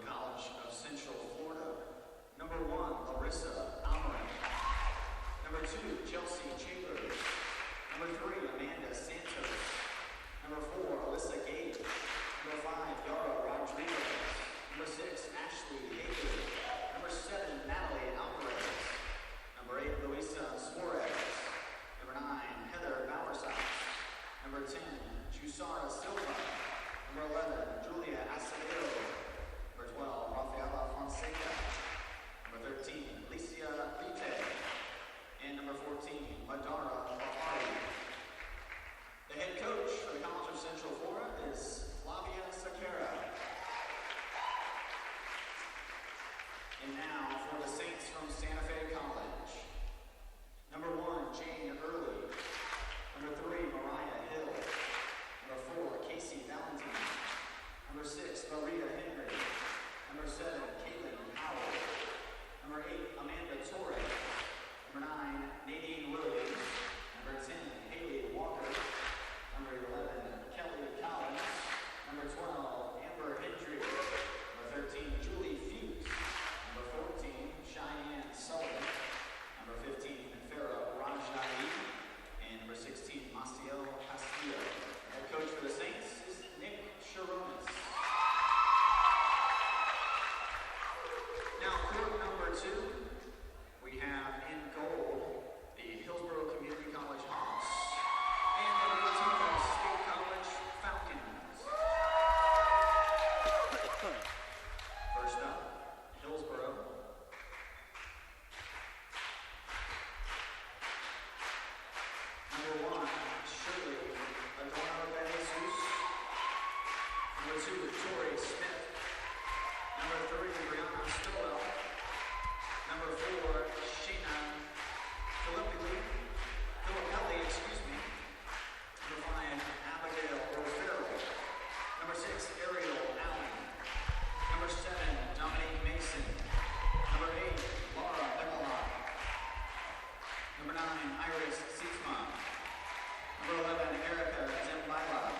College of Central Florida. Number 1, Larissa Almarin. Number 2, Chelsea Chambers. Number 3, Amanda Santos. Number 4, Alyssa Gage. Number 5, Yara Rodriguez. Number 6, Ashley Hager. Number 7, Natalie Alvarez. Number 8, Luisa Suarez. Number 9, Heather Bowershouse. Number 10, Jusara Silva. Number 11, Julia Acevedo. Number 12, Rafaela Fonseca. Number 13, Alicia Lite. And number 14, Madara Bahari. The head coach for the College of Central Florida is Flavia Sakara. And now for the Saints from Santa Fe College. Number 1, Jane Early. Number 3, Mariah Hill. Number 4, Casey Valentine. Number 6, Maria Henry. Number 7, Caitlin Howell. Number 8, Amanda Torres. Number 9, Nadine Williams. Number 10, Haley Walker. Number 11, Kelly Collins. Number 12, Amber Hendry. Number 13, Julie Fuchs. Number 14, Cheyenne Sullivan. Number 15, Farah Rajai. And number 16, Maciel Castillo. Head coach for the Saints is Nick Sharonis. Now, court number 2, we have in gold the Hillsborough Community College Hawks and the Daytona State College Falcons. First up, Hillsborough. Number 1, Shirley Adorno Jesus. Number 2, Tori Smith. Number 3, Brianna Stowell. Number 4, Shayna Filippelli, excuse me. Number 5, Abigail O'Farrell. Number 6, Ariel Allen. Number 7, Dominique Mason. Number 8, Laura Beckela. Number 9, Iris Sietzma. Number 11, Erica Zembaila.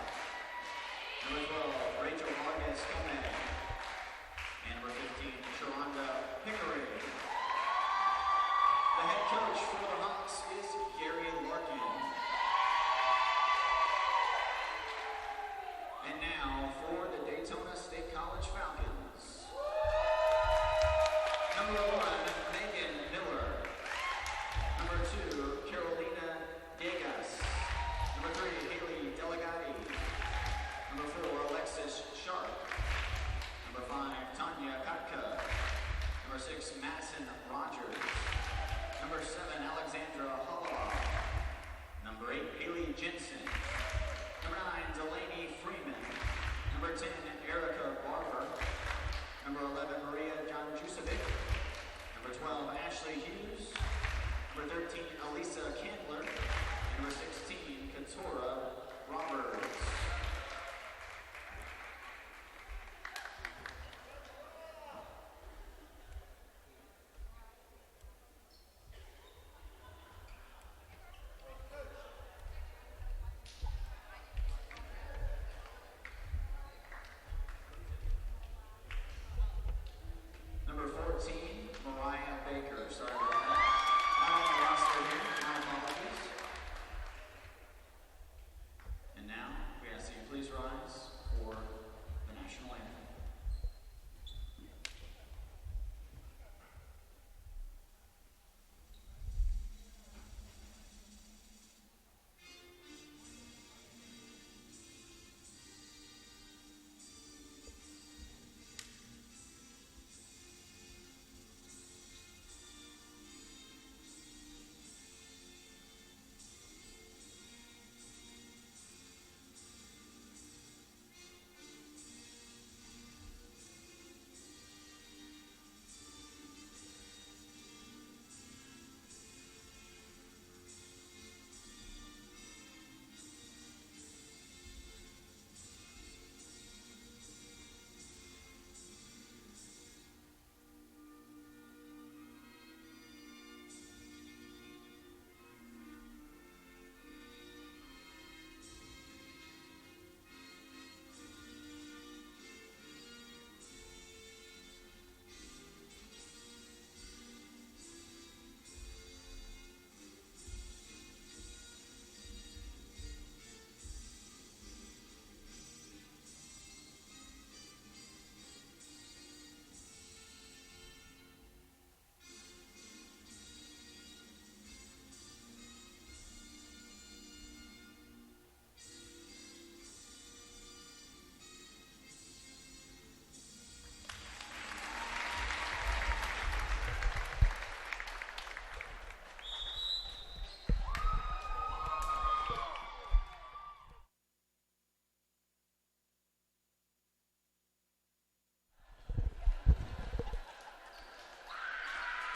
Number 12, Rachel Vargas Gomez. And number 15, Sharonda Pickering. The head coach for the Hawks is Gary Larkin. And now for the Daytona State College Falcons. Number 1, Megan Miller. Number 2, Carolina Degas. Number 3, Haley Delegati. Number 4, Alexis Sharp. Number 5, Tanya Katka. Number 6, Madison Rogers. Number 7, Alexandra Holloway. Number 8, Haley Jensen. Number 9, Delaney Freeman. Number 10, Erica Barber. Number 11, Maria Janjusevic. Number 12, Ashley Hughes. Number 13, Elisa Candler. And number 16, Katora Roberts. Number 14, Mariah Baker. Sorry about that. Not on the roster here. My apologies. And now we have to see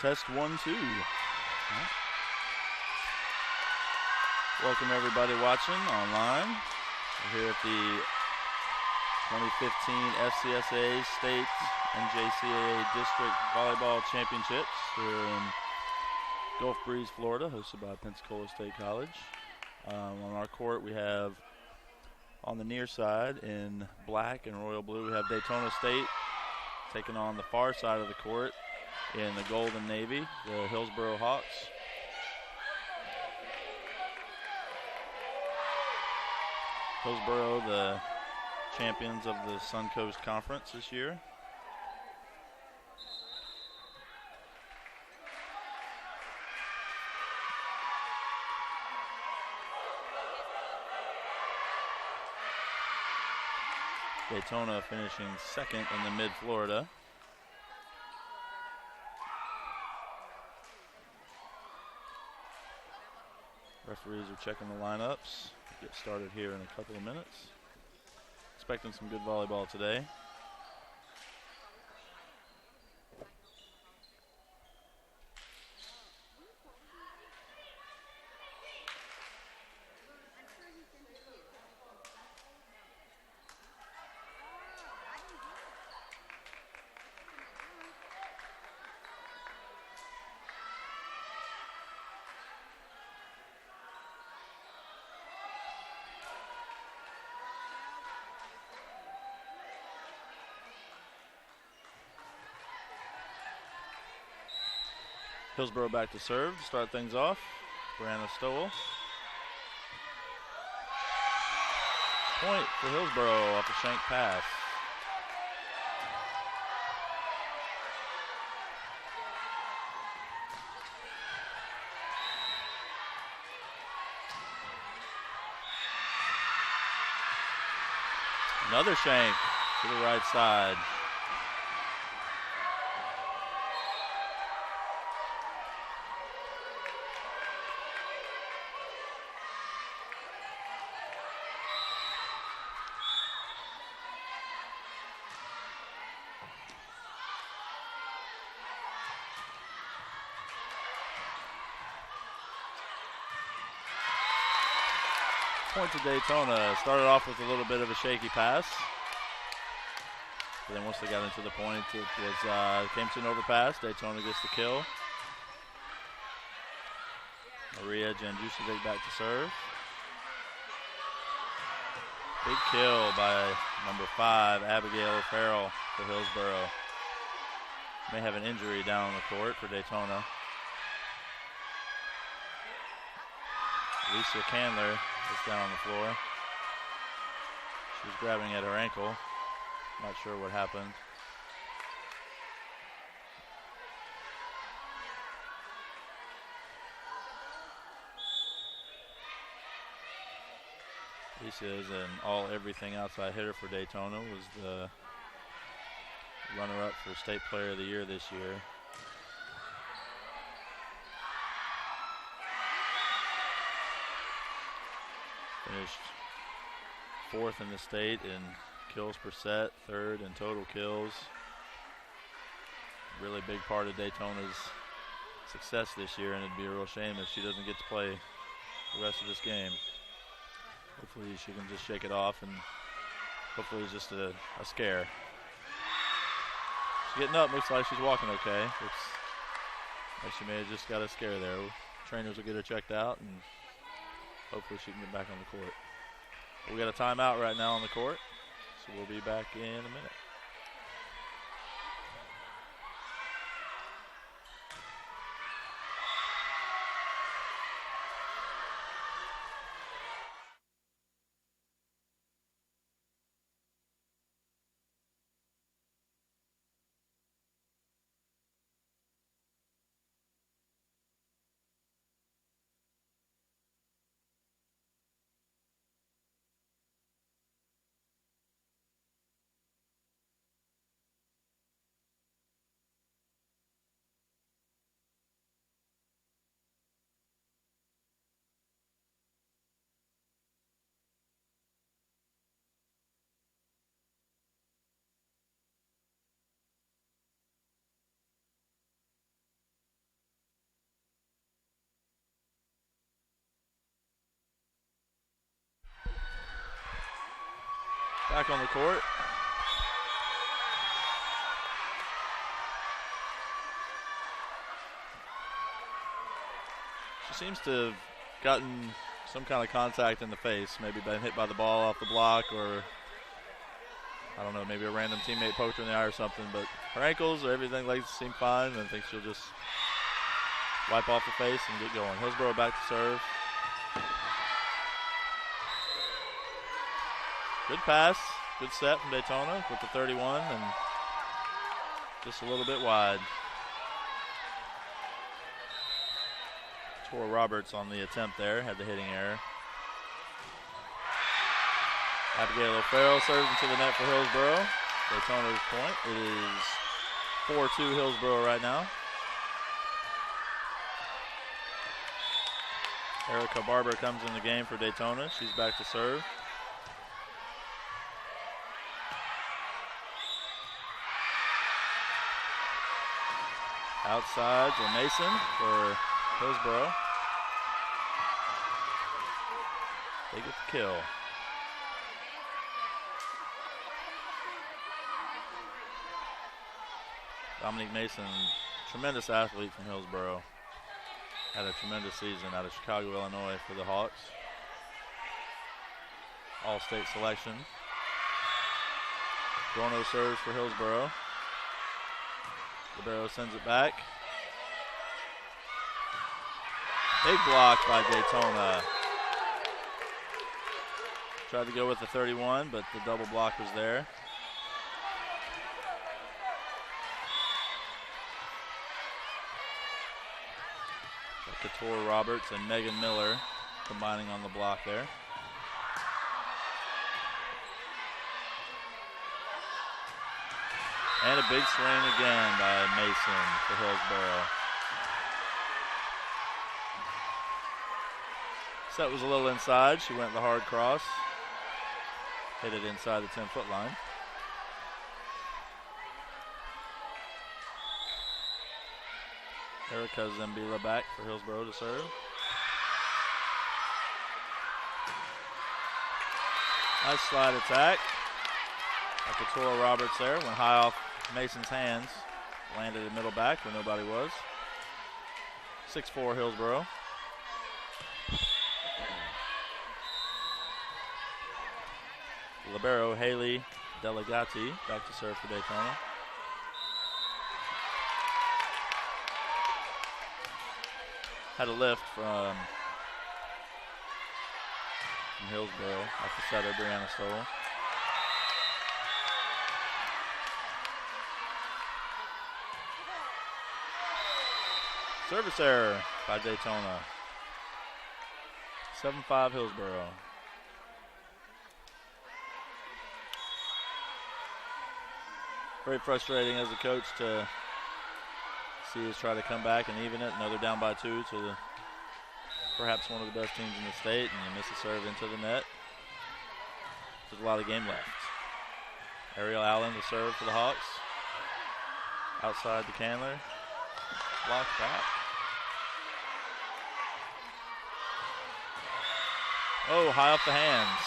Test 1, 2. Welcome everybody watching online. We're here at the 2015 FCSAA State and JCAA District Volleyball Championships here in Gulf Breeze, Florida, hosted by Pensacola State College. On our court we have, on the near side in black and royal blue, we have Daytona State taking on the far side of the court in the gold and navy, the Hillsborough Hawks. Hillsborough, the champions of the Suncoast Conference this year. Daytona finishing second in the Mid-Florida. Referees are checking the lineups. Get started here in a couple of minutes. Expecting some good volleyball today. Hillsborough back to serve to start things off. Brianna Stowell. Point for Hillsborough off a shank pass. Another shank to the right side. Point to Daytona. Started off with a little bit of a shaky pass. But then once they got into the point, it was came to an overpass. Daytona gets the kill. Maria Janjusevic back to serve. Big kill by number 5, Abigail Farrell for Hillsborough. May have an injury down on the court for Daytona. Lisa Candler is down on the floor. She was grabbing at her ankle. Not sure what happened. Lisa is an all-everything outside hitter for Daytona. Was the runner-up for State Player of the Year this year. Finished 4th in the state in kills per set, 3rd in total kills. Really big part of Daytona's success this year, and it'd be a real shame if she doesn't get to play the rest of this game. Hopefully she can just shake it off, and hopefully it's just a scare. She's getting up, looks like she's walking okay. Looks like she may have just got a scare there. Trainers will get her checked out, and hopefully she can get back on the court. We got a timeout right now on the court, so we'll be back in a minute. back on the court. She seems to have gotten some kind of contact in the face, maybe been hit by the ball off the block, or I don't know, maybe a random teammate poked her in the eye or something, but her ankles or everything legs seem fine, and I think she'll just wipe off the face and get going. Hillsborough back to serve. Good pass, good set from Daytona with the 31, and just a little bit wide. Tora Roberts on the attempt there, had the hitting error. Abigail O'Farrell serves into the net for Hillsborough. Daytona's point. It is 4-2 Hillsborough right now. Erica Barber comes in the game for Daytona. She's back to serve. Outside to Mason for Hillsborough. They get the kill. Dominique Mason, tremendous athlete from Hillsborough. Had a tremendous season out of Chicago, Illinois for the Hawks. All-state selection. Gorno serves for Hillsborough. Libero sends it back. Big block by Daytona. Tried to go with the 31, but the double block was there. Tora Roberts and Megan Miller combining on the block there. And a big swing again by Mason for Hillsborough. Set was a little inside. She went the hard cross. Hit it inside the 10-foot line. Erica Zambila back for Hillsborough to serve. Nice slide attack. Tora Roberts there, went high off Mason's hands. Landed at middle back where nobody was. 6-4 Hillsborough. Libero Haley Delegati back to serve for Daytona. Had a lift from Hillsborough off the setter, Brianna Stoll. Service error by Daytona. 7-5 Hillsborough. Very frustrating as a coach to see us try to come back and even it. Another down by 2 to perhaps one of the best teams in the state, and you miss a serve into the net. There's a lot of game left. Ariel Allen to serve for the Hawks. Outside to Candler. Blocked back. Oh, high off the hands.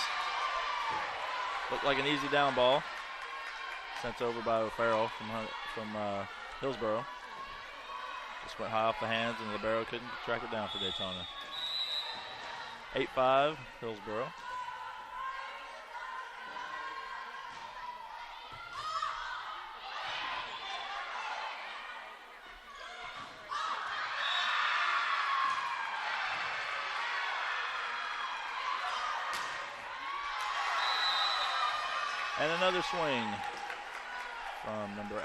Looked like an easy down ball. Sent over by O'Farrell from Hillsborough. Just went high off the hands, and Libero couldn't track it down for Daytona. 8-5 Hillsborough. And another swing from number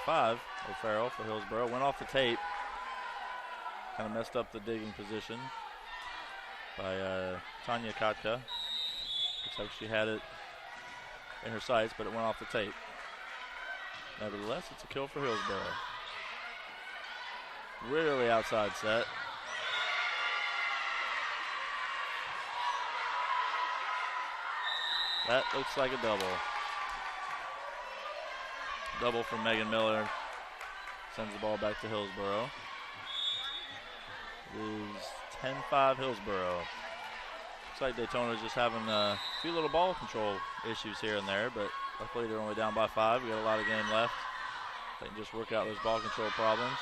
5, O'Farrell for Hillsborough. Went off the tape. Kind of messed up the digging position by Tanya Kotka. Looks like she had it in her sights, but it went off the tape. Nevertheless, it's a kill for Hillsborough. Really outside set. That looks like a double. Double from Megan Miller. Sends the ball back to Hillsborough. It is 10-5 Hillsborough. Looks like Daytona's just having a few little ball control issues here and there, but luckily they're only down by 5. We got a lot of game left. They can just work out those ball control problems.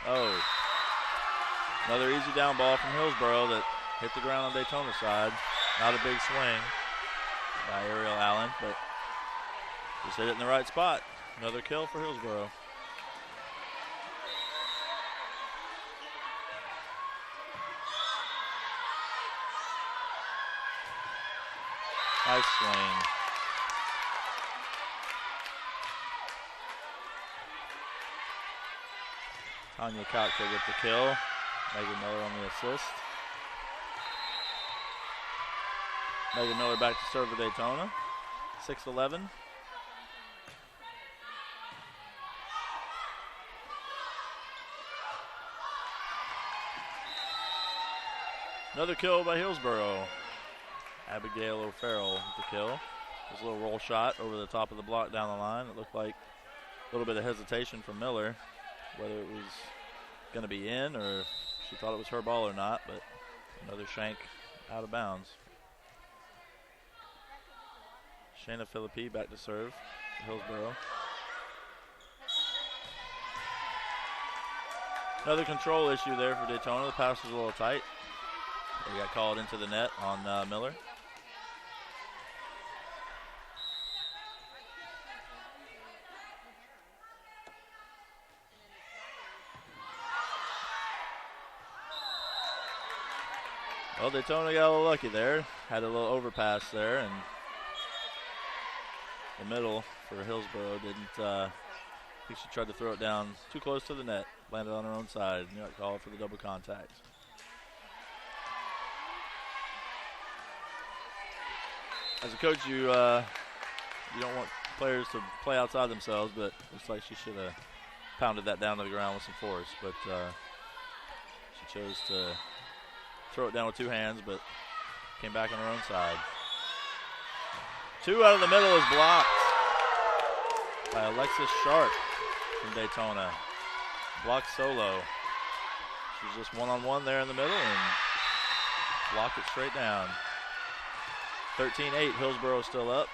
Oh, another easy down ball from Hillsborough that hit the ground on Daytona's side. Not a big swing by Ariel Allen, but just hit it in the right spot. Another kill for Hillsborough. Nice swing. Tanya Kotka with the kill. Megan Miller on the assist. Megan Miller back to serve for Daytona. 6-11. Another kill by Hillsborough. Abigail O'Farrell with the kill. Just a little roll shot over the top of the block down the line. It looked like a little bit of hesitation from Miller, whether it was going to be in or if she thought it was her ball or not, but another shank out of bounds. Shayna Philippi back to serve for Hillsborough. Another control issue there for Daytona. The pass was a little tight. They got called into the net on Miller. Well, Daytona got a little lucky there. Had a little overpass there, and the middle for Hillsborough didn't. I think she tried to throw it down too close to the net. Landed on her own side. And got called for the double contact. As a coach, you don't want players to play outside themselves, but looks like she should have pounded that down to the ground with some force. But she chose to throw it down with 2 hands, but came back on her own side. 2 out of the middle is blocked by Alexis Sharp from Daytona. Blocked solo. She's just one-on-one there in the middle and blocked it straight down. 13-8, Hillsborough still up.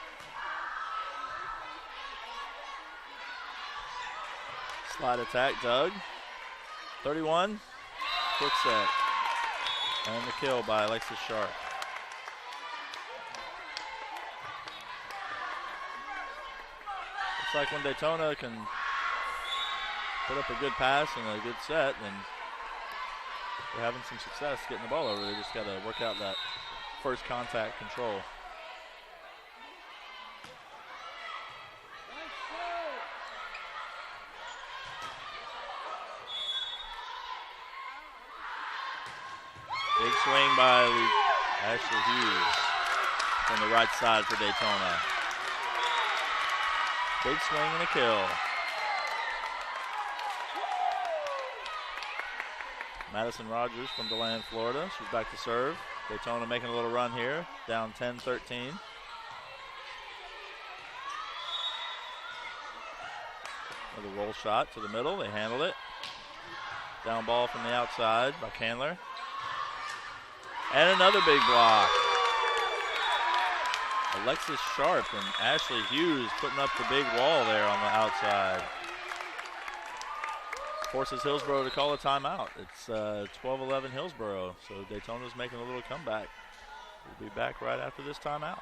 Slide attack, Doug. 31, quick set. And the kill by Alexis Sharp. Looks like when Daytona can put up a good pass and a good set, then they're having some success getting the ball over. They just got to work out that first contact control. Big swing by Ashley Hughes from the right side for Daytona. Big swing and a kill. Madison Rogers from DeLand, Florida. She's back to serve. Daytona making a little run here, down 10-13. Another roll shot to the middle. They handled it. Down ball from the outside by Candler. And another big block. Alexis Sharp and Ashley Hughes putting up the big wall there on the outside. Forces Hillsborough to call a timeout. It's 12-11 Hillsborough, so Daytona's making a little comeback. We'll be back right after this timeout.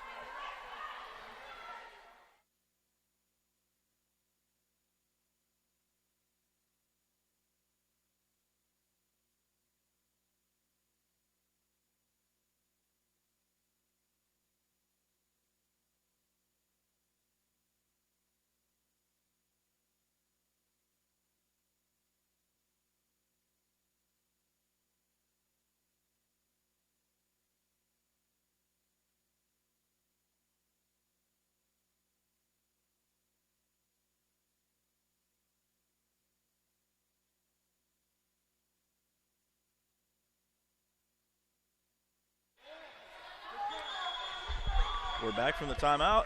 We're back from the timeout.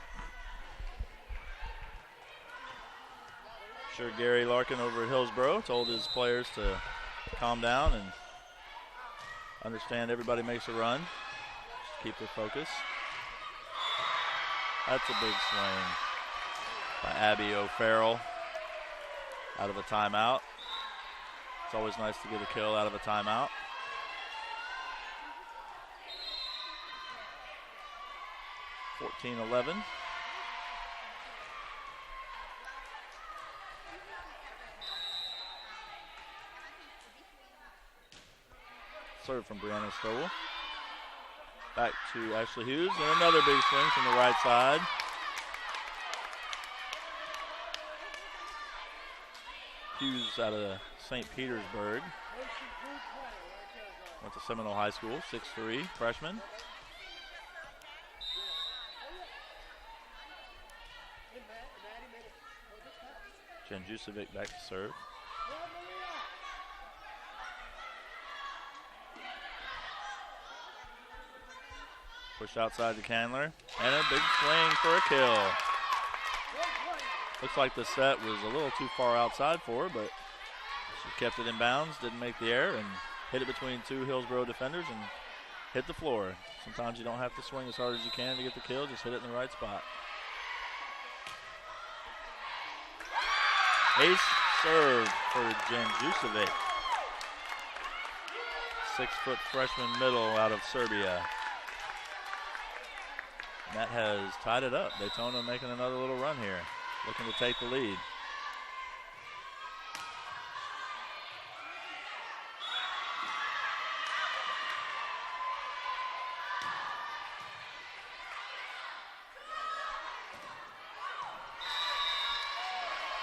Sure, Gary Larkin over at Hillsborough told his players to calm down and understand everybody makes a run. Just keep their focus. That's a big swing by Abby O'Farrell out of a timeout. It's always nice to get a kill out of a timeout. (14-11). Serve from Brianna Stowell. Back to Ashley Hughes, and another big swing from the right side. Hughes out of St. Petersburg. Went to Seminole High School, 6'3", freshman. Janjusevic back to serve. Push outside to Candler, and a big swing for a kill. Looks like the set was a little too far outside for her, but she kept it in bounds, didn't make the error, and hit it between two Hillsborough defenders and hit the floor. Sometimes you don't have to swing as hard as you can to get the kill, just hit it in the right spot. Ace serve for Janjusevic. 6-foot freshman middle out of Serbia. And that has tied it up. Daytona making another little run here, looking to take the lead.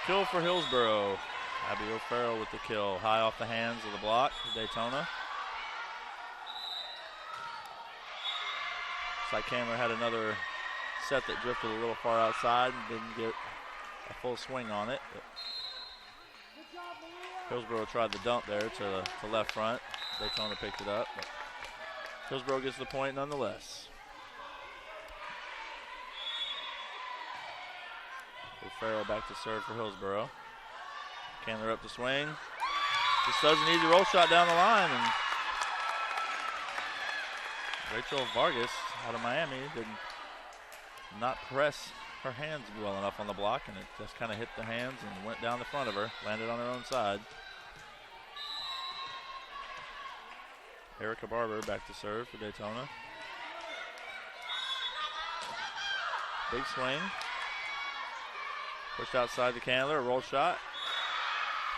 Kill for Hillsborough. Abby O'Farrell with the kill. High off the hands of the block for Daytona. Looks like Candler had another set that drifted a little far outside and didn't get a full swing on it. But Hillsborough tried the dump there to left front. Daytona picked it up, but Hillsborough gets the point nonetheless. O'Farrell back to serve for Hillsborough. Candler up to swing. Just does an easy roll shot down the line, and Rachel Vargas out of Miami did not press her hands well enough on the block, and it just kind of hit the hands and went down the front of her, landed on her own side. Erica Barber back to serve for Daytona. Big swing. Pushed outside to Candler, a roll shot.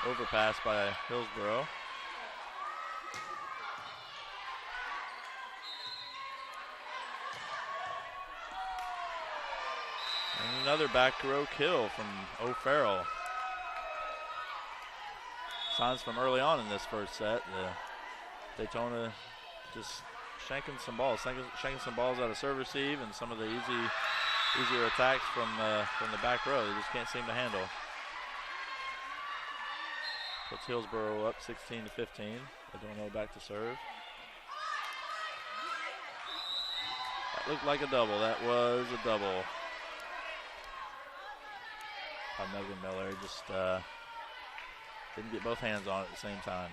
Overpass by Hillsborough. And another back row kill from O'Farrell. Signs from early on in this first set. Daytona just shanking some balls out of serve receive, and some of the easier attacks from the back row. They just can't seem to handle. Puts Hillsborough up 16-15. Adorno back to serve. That looked like a double. That was a double by Megan Miller. Just didn't get both hands on it at the same time.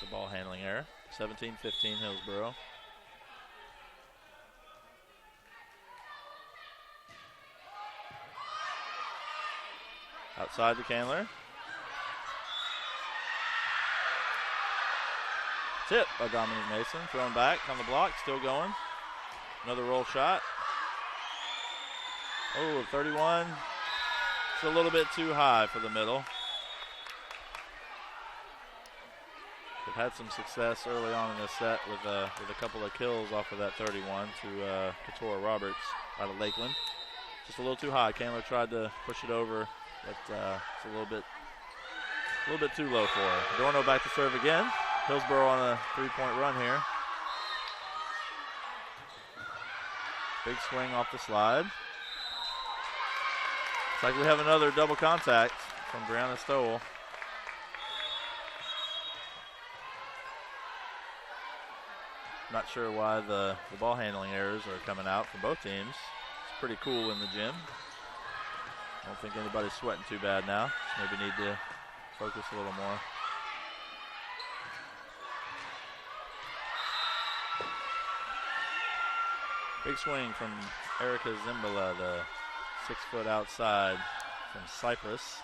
The ball handling error. 17-15 Hillsborough. Outside to Candler. Tip by Dominique Mason. Thrown back on the block. Still going. Another roll shot. Oh, 31. It's a little bit too high for the middle. They've had some success early on in this set with a couple of kills off of that 31 to Katora Roberts out of Lakeland. Just a little too high. Candler tried to push it over, but it's a little bit too low for her. Adorno back to serve again. Hillsborough on a three-point run here. Big swing off the slide. Looks like we have another double contact from Brianna Stowell. Not sure why the ball handling errors are coming out from both teams. It's pretty cool in the gym. I don't think anybody's sweating too bad now. Maybe need to focus a little more. Big swing from Erica Zimbala, the 6-foot outside from Cyprus.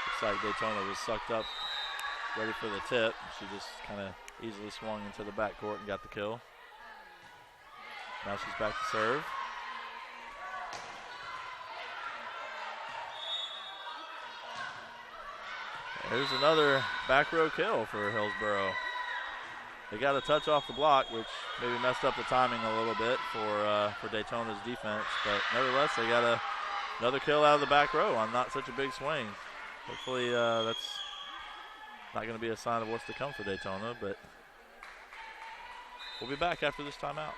Looks like Daytona was sucked up, ready for the tip. She just kind of easily swung into the backcourt and got the kill. Now she's back to serve. There's another back row kill for Hillsborough. They got a touch off the block, which maybe messed up the timing a little bit for Daytona's defense. But nevertheless, they got another kill out of the back row on not such a big swing. Hopefully that's not going to be a sign of what's to come for Daytona. But we'll be back after this timeout.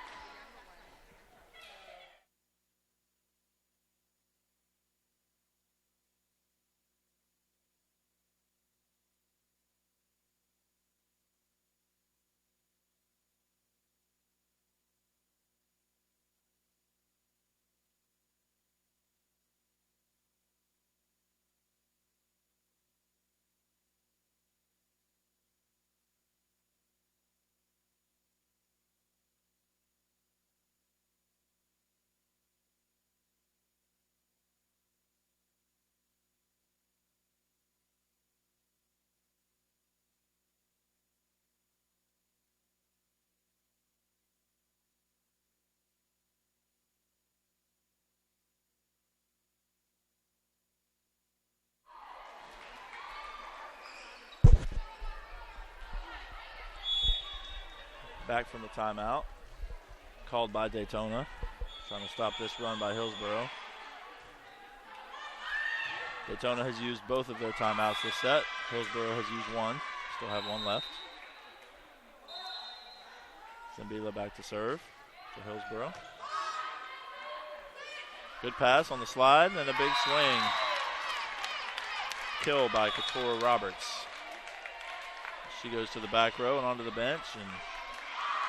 Back from the timeout, called by Daytona, trying to stop this run by Hillsborough. Daytona has used both of their timeouts this set. Hillsborough has used one, still have one left. Zimbala back to serve for Hillsborough. Good pass on the slide and a big swing. Kill by Couture Roberts. She goes to the back row and onto the bench, and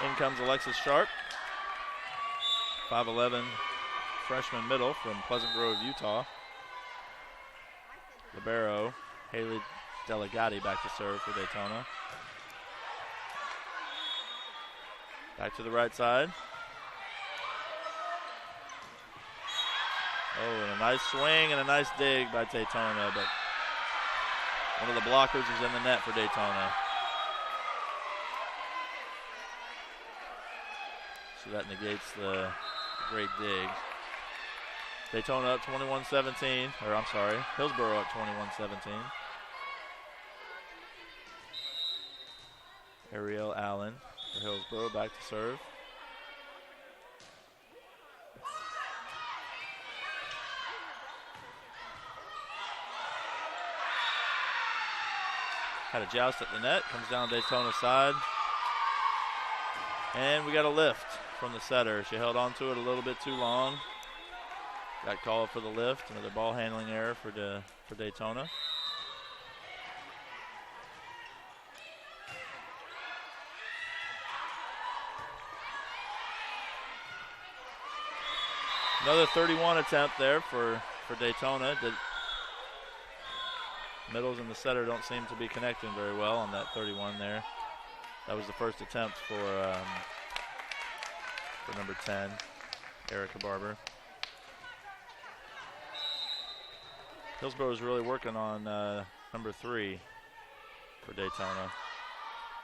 in comes Alexis Sharp, 5'11", freshman middle from Pleasant Grove, Utah. Libero, Haley Delegati back to serve for Daytona. Back to the right side. Oh, and a nice swing and a nice dig by Daytona, but one of the blockers is in the net for Daytona. So that negates the great dig. Daytona up 21-17, or I'm sorry, Hillsborough up 21-17. Ariel Allen for Hillsborough back to serve. Had a joust at the net, comes down Daytona's side. And we got a lift from the setter. She held on to it a little bit too long. Got called for the lift. Another ball handling error for Daytona. Another 31 attempt there for Daytona. Middles and the setter don't seem to be connecting very well on that 31 there. That was the first attempt for number 10, Erica Barber. Hillsborough is really working on number 3 for Daytona.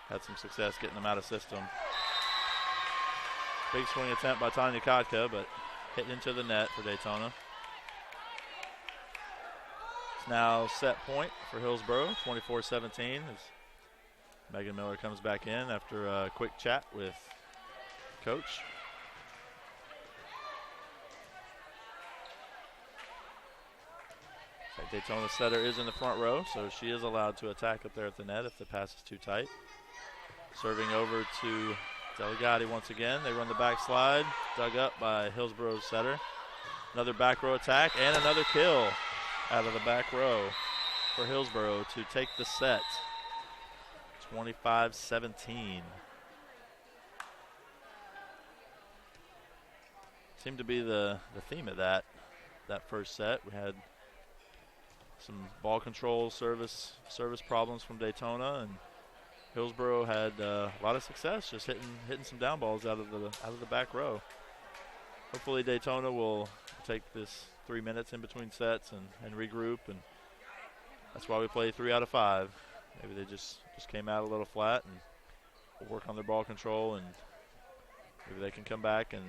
Had some success getting them out of system. Big swing attempt by Tanya Kotka, but hit into the net for Daytona. It's now set point for Hillsborough, 24-17, as Megan Miller comes back in after a quick chat with coach. Daytona setter is in the front row, so she is allowed to attack up there at the net if the pass is too tight. Serving over to Delegati once again. They run the backslide, dug up by Hillsborough's setter. Another back row attack and another kill out of the back row for Hillsborough to take the set. 25-17. Seemed to be the theme of that first set. We had some ball control service problems from Daytona, and Hillsborough had a lot of success just hitting some down balls out of the back row. Hopefully Daytona will take this 3 minutes in between sets and regroup, and that's why we play 3 out of 5. Maybe they just came out a little flat, and we'll work on their ball control, and maybe they can come back and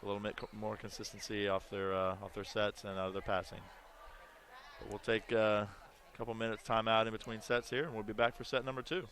a little bit more consistency off their sets and out of their passing. But we'll take a couple minutes timeout in between sets here, and we'll be back for set number 2.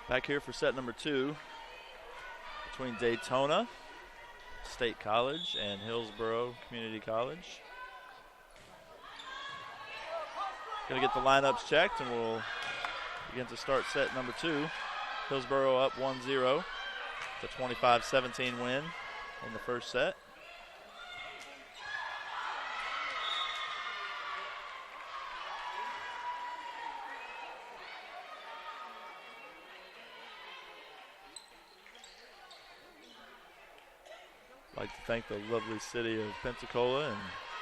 Back here for set number 2 between Daytona State College and Hillsborough Community College. Going to get the lineups checked, and we'll begin to start set number 2. Hillsborough up 1-0. It's a 25-17 win in the first set. I'd like to thank the lovely city of Pensacola and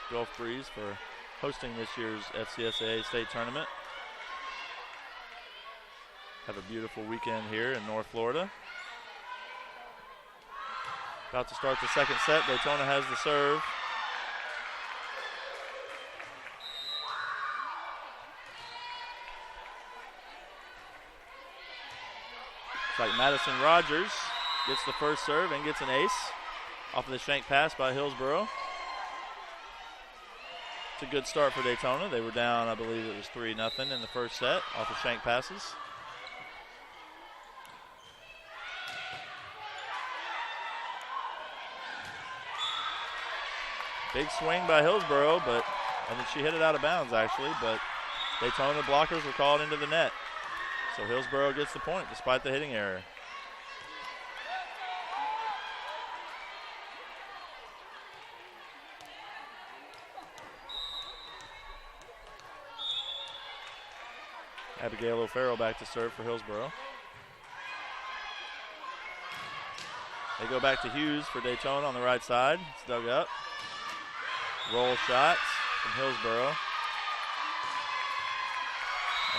Gulf Breeze for hosting this year's FCSAA state tournament. Have a beautiful weekend here in North Florida. About to start the second set. Daytona has the serve. It's like Madison Rogers gets the first serve and gets an ace off of the shank pass by Hillsborough. It's a good start for Daytona. They were down, I believe it was 3-0 in the first set off of shank passes. Big swing by Hillsborough, and then she hit it out of bounds actually, but Daytona blockers were called into the net. So Hillsborough gets the point despite the hitting error. Abigail O'Farrell back to serve for Hillsborough. They go back to Hughes for Daytona on the right side. It's dug up. roll shots from Hillsborough.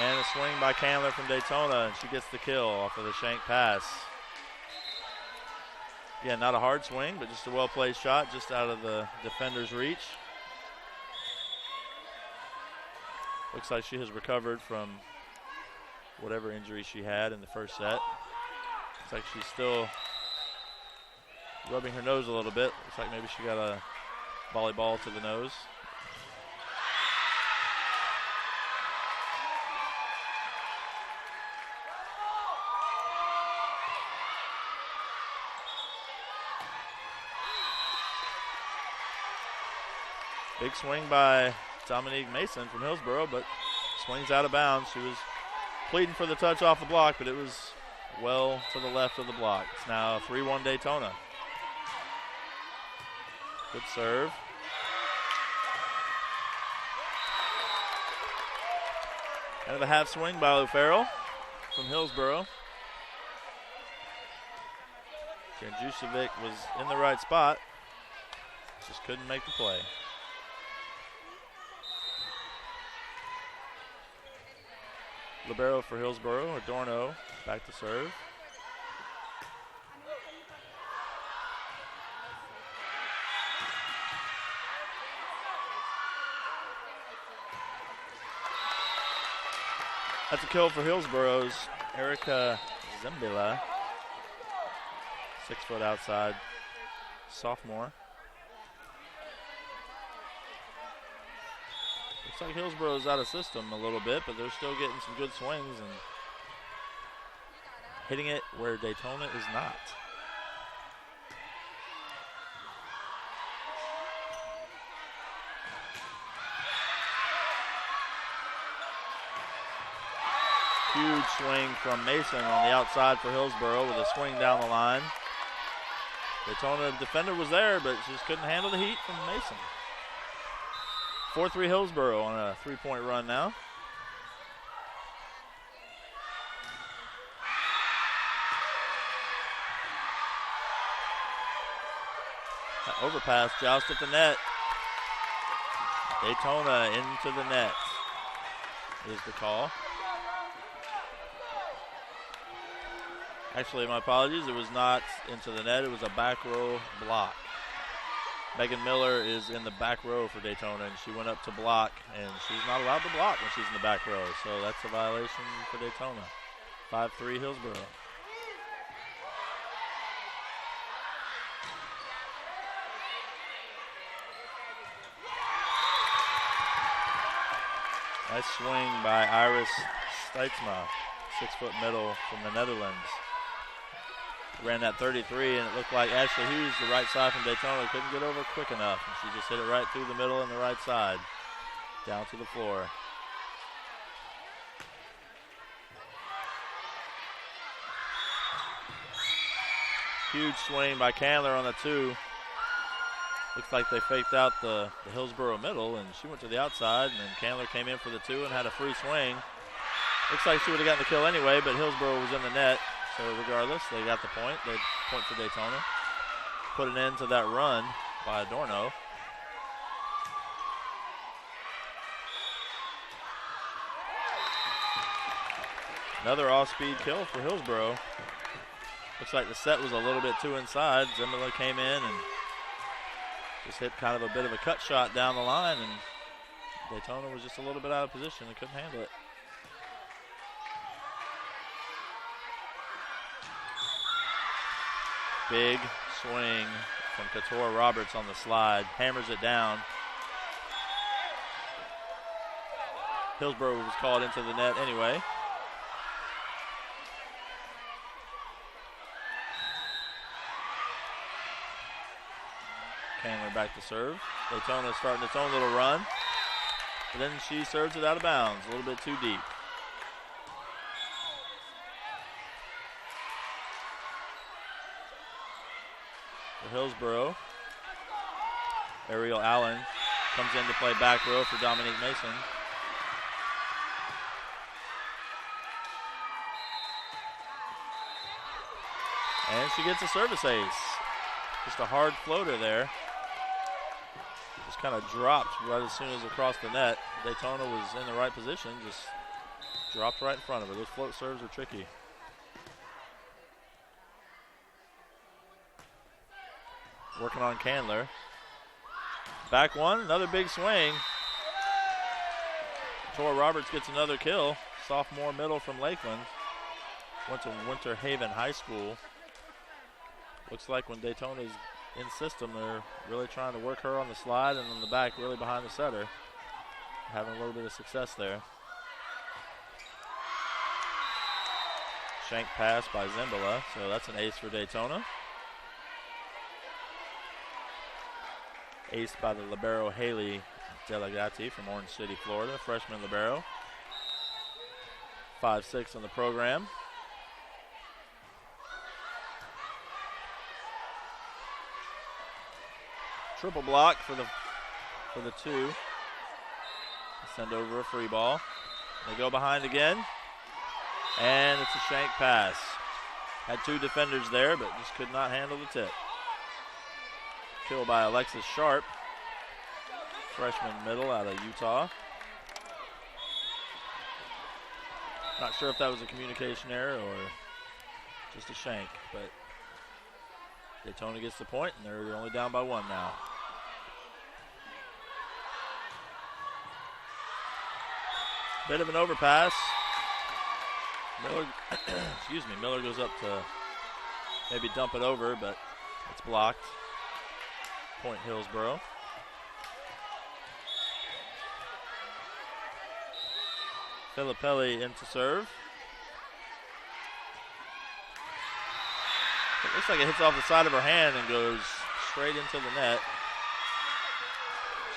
And a swing by Candler from Daytona, and she gets the kill off of the shank pass. Yeah, not a hard swing, but just a well-placed shot just out of the defender's reach. Looks like she has recovered from whatever injury she had in the first set. Looks like she's still rubbing her nose a little bit. Looks like maybe she got a volleyball to the nose. Big swing by Dominique Mason from Hillsborough, but swings out of bounds. She was pleading for the touch off the block, but it was well to the left of the block. It's now 3-1 Daytona. Good serve. Kind of a half swing by O'Farrell from Hillsborough. Janjusevic was in the right spot, just couldn't make the play. Libero for Hillsborough, Adorno back to serve. That's a kill for Hillsborough's Erica Zembila. 6 foot outside sophomore. Looks like Hillsborough's out of system a little bit, but they're still getting some good swings and hitting it where Daytona is not. Huge swing from Mason on the outside for Hillsborough with a swing down the line. Daytona defender was there, but just couldn't handle the heat from Mason. 4-3 Hillsborough on a 3-point run now. That overpass joust at the net. Daytona into the net is the call. Actually, my apologies, it was not into the net, it was a back row block. Megan Miller is in the back row for Daytona, and she went up to block, and she's not allowed to block when she's in the back row, so that's a violation for Daytona. 5-3 Hillsborough. Nice swing by Iris Steitzma, 6 foot middle from the Netherlands. Ran that 33, and it looked like Ashley Hughes, the right side from Daytona, couldn't get over quick enough, and she just hit it right through the middle and the right side, down to the floor. Huge swing by Candler on the 2. Looks like they faked out the Hillsborough middle, and she went to the outside, and then Candler came in for the 2 and had a free swing. Looks like she would have gotten the kill anyway, but Hillsborough was in the net. So regardless, they got the point. They point for Daytona. Put an end to that run by Adorno. Another off-speed kill for Hillsborough. Looks like the set was a little bit too inside. Zembila came in and just hit kind of a bit of a cut shot down the line, and Daytona was just a little bit out of position and couldn't handle it. Big swing from Couture Roberts on the slide. Hammers it down. Hillsborough was called into the net anyway. Candler back to serve. Daytona starting its own little run. But then she serves it out of bounds, a little bit too deep. Hillsborough. Ariel Allen comes in to play back row for Dominique Mason. And she gets a service ace. Just a hard floater there. Just kind of dropped right as soon as it crossed the net. Daytona was in the right position, just dropped right in front of her. Those float serves are tricky. Working on Candler. Back one, another big swing. Tor Roberts gets another kill. Sophomore middle from Lakeland. Went to Winter Haven High School. Looks like when Daytona's in system, they're really trying to work her on the slide and on the back, really behind the setter. Having a little bit of success there. Shank pass by Zimbala, so that's an ace for Daytona. Ace by the libero Haley Delegati from Orange City, Florida, freshman libero. 5'6" on the program. Triple block for the two. Send over a free ball. They go behind again. And it's a Shank pass. Had two defenders there, but just could not handle the tip. Kill by Alexis Sharp. Freshman middle out of Utah. Not sure if that was a communication error or just a shank, but Daytona gets the point, and they're only down by one now. Bit of an overpass. Miller, Miller goes up to maybe dump it over, but it's blocked. Point Hillsborough. Filippelli in to serve. It looks like it hits off the side of her hand and goes straight into the net.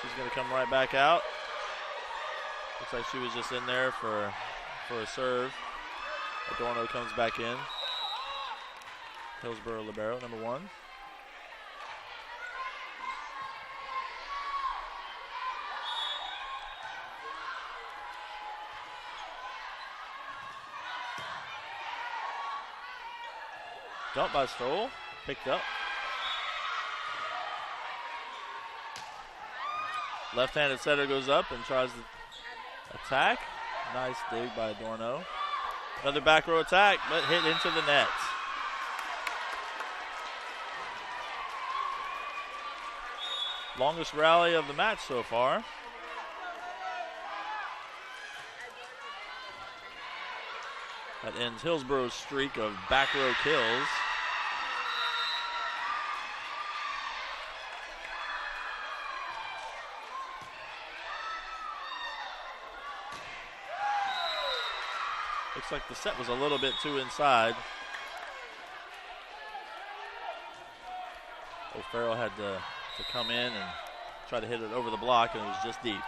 She's going to come right back out. Looks like she was just in there for a serve. Adorno comes back in. Hillsborough libero, number one. Dump by Stoll, picked up. Left-handed setter goes up and tries to attack. Nice dig by Adorno. Another back row attack, but hit into the net. Longest rally of the match so far. That ends Hillsborough's streak of back row kills. Looks like the set was a little bit too inside. O'Farrell had to come in and try to hit it over the block, and it was just deep.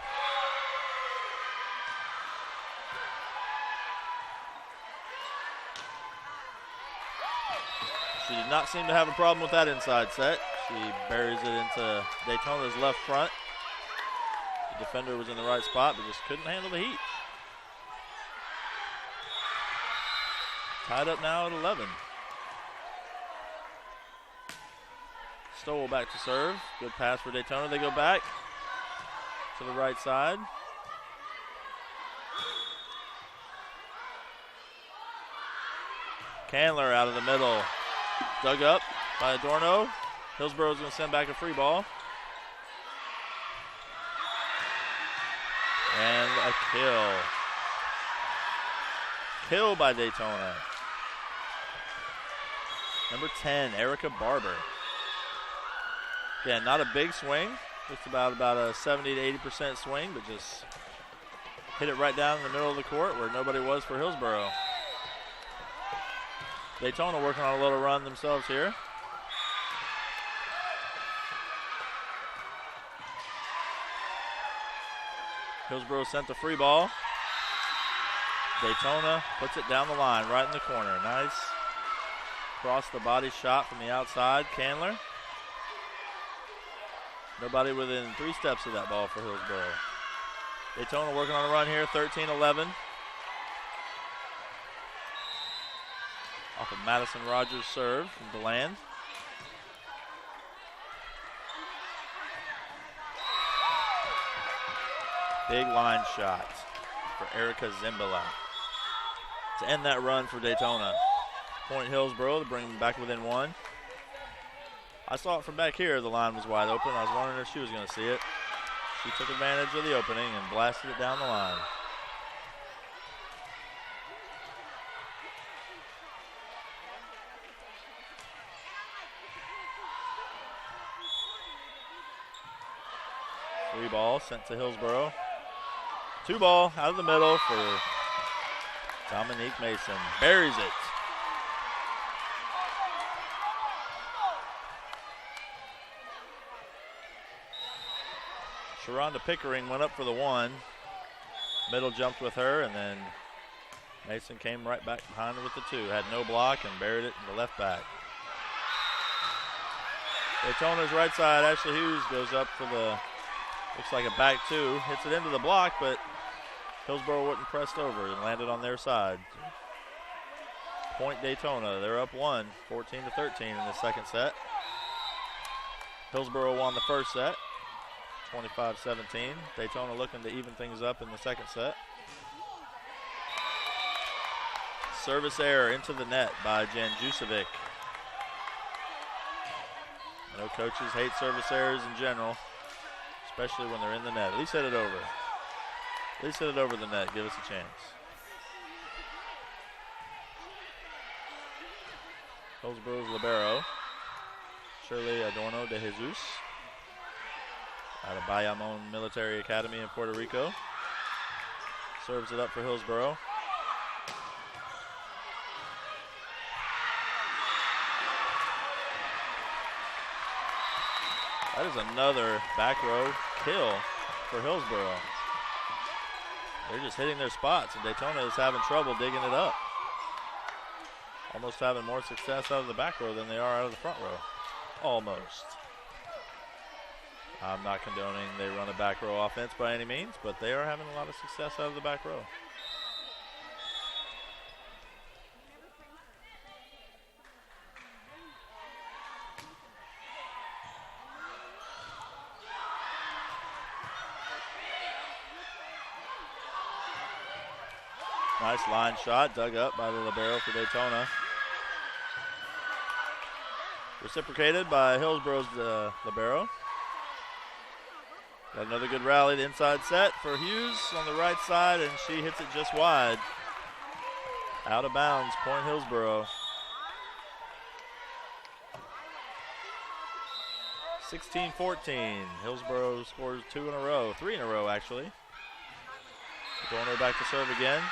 She did not seem to have a problem with that inside set. She buries it into Daytona's left front. The defender was in the right spot, but just couldn't handle the heat. Tied up now at 11. Stowell back to serve. Good pass for Daytona. They go back to the right side. Candler out of the middle. Dug up by Adorno. Hillsborough's going to send back a free ball. And a kill. Kill by Daytona. Number 10, Erica Barber. Again, not a big swing. Just about a 70 to 80% swing, but just hit it right down in the middle of the court where nobody was for Hillsborough. Daytona working on a little run themselves here. Hillsborough sent the free ball. Daytona puts it down the line, right in the corner. Nice cross the body shot from the outside. Candler. Nobody within 3 steps of that ball for Hillsborough. Daytona working on a run here, 13-11. Off of Madison Rogers' serve from DeLand. Big line shot for Erica Zimbala to end that run for Daytona. Point Hillsborough to bring them back within one. I saw it from back here. The line was wide open. I was wondering if she was going to see it. She took advantage of the opening and blasted it down the line. Free ball sent to Hillsborough. 2 ball out of the middle for Dominique Mason. Buries it. Sharonda Pickering went up for the 1. Middle jumped with her, and then Mason came right back behind her with the 2. Had no block and buried it in the left back. Daytona's right side, Ashley Hughes goes up for the, looks like a back 2. Hits it into the block, but Hillsborough wasn't pressed over and landed on their side. Point Daytona, they're up 1, 14-13 in the second set. Hillsborough won the first set, 25-17. Daytona looking to even things up in the second set. Service error into the net by Janjusevic. I know coaches hate service errors in general, especially when they're in the net. At least hit it over. At least hit it over the net. Give us a chance. Hillsborough's libero, Shirley Adorno de Jesus, out of Bayamon Military Academy in Puerto Rico. Serves it up for Hillsborough. That is another back row kill for Hillsborough. They're just hitting their spots, and Daytona is having trouble digging it up. Almost having more success out of the back row than they are out of the front row. Almost. I'm not condoning they run a back row offense by any means, but they are having a lot of success out of the back row. Nice line shot, dug up by the libero for Daytona. Reciprocated by Hillsborough's libero. Got another good rally to inside set for Hughes on the right side, and she hits it just wide. Out of bounds, point Hillsborough. 16-14. Hillsborough scores 2 in a row, 3 in a row actually. Adorno back to serve again.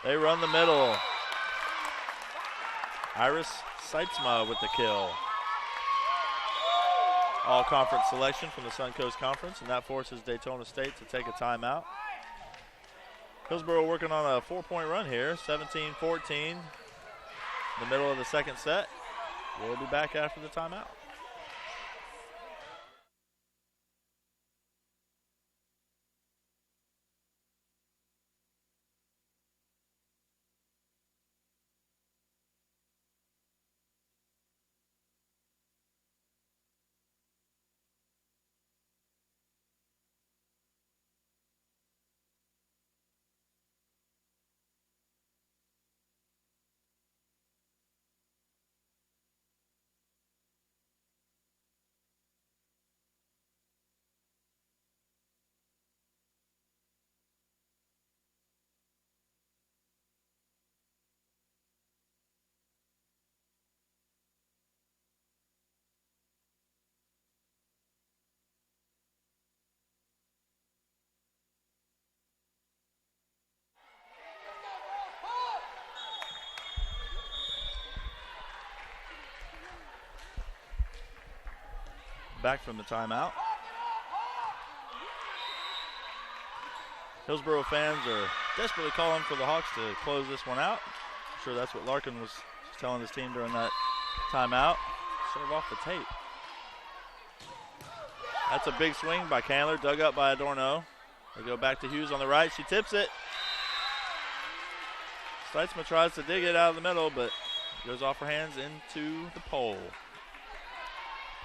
They run the middle. Iris Seitzma with the kill. All-conference selection from the Suncoast Conference, and that forces Daytona State to take a timeout. Hillsborough working on a 4-point run here, 17-14, in the middle of the second set. We'll be back after the timeout. Back from the timeout. Hillsborough fans are desperately calling for the Hawks to close this one out. I'm sure that's what Larkin was telling his team during that timeout. Serve off the tape. That's a big swing by Candler, dug up by Adorno. They go back to Hughes on the right. She tips it. Seitzma tries to dig it out of the middle, but Goes off her hands into the pole.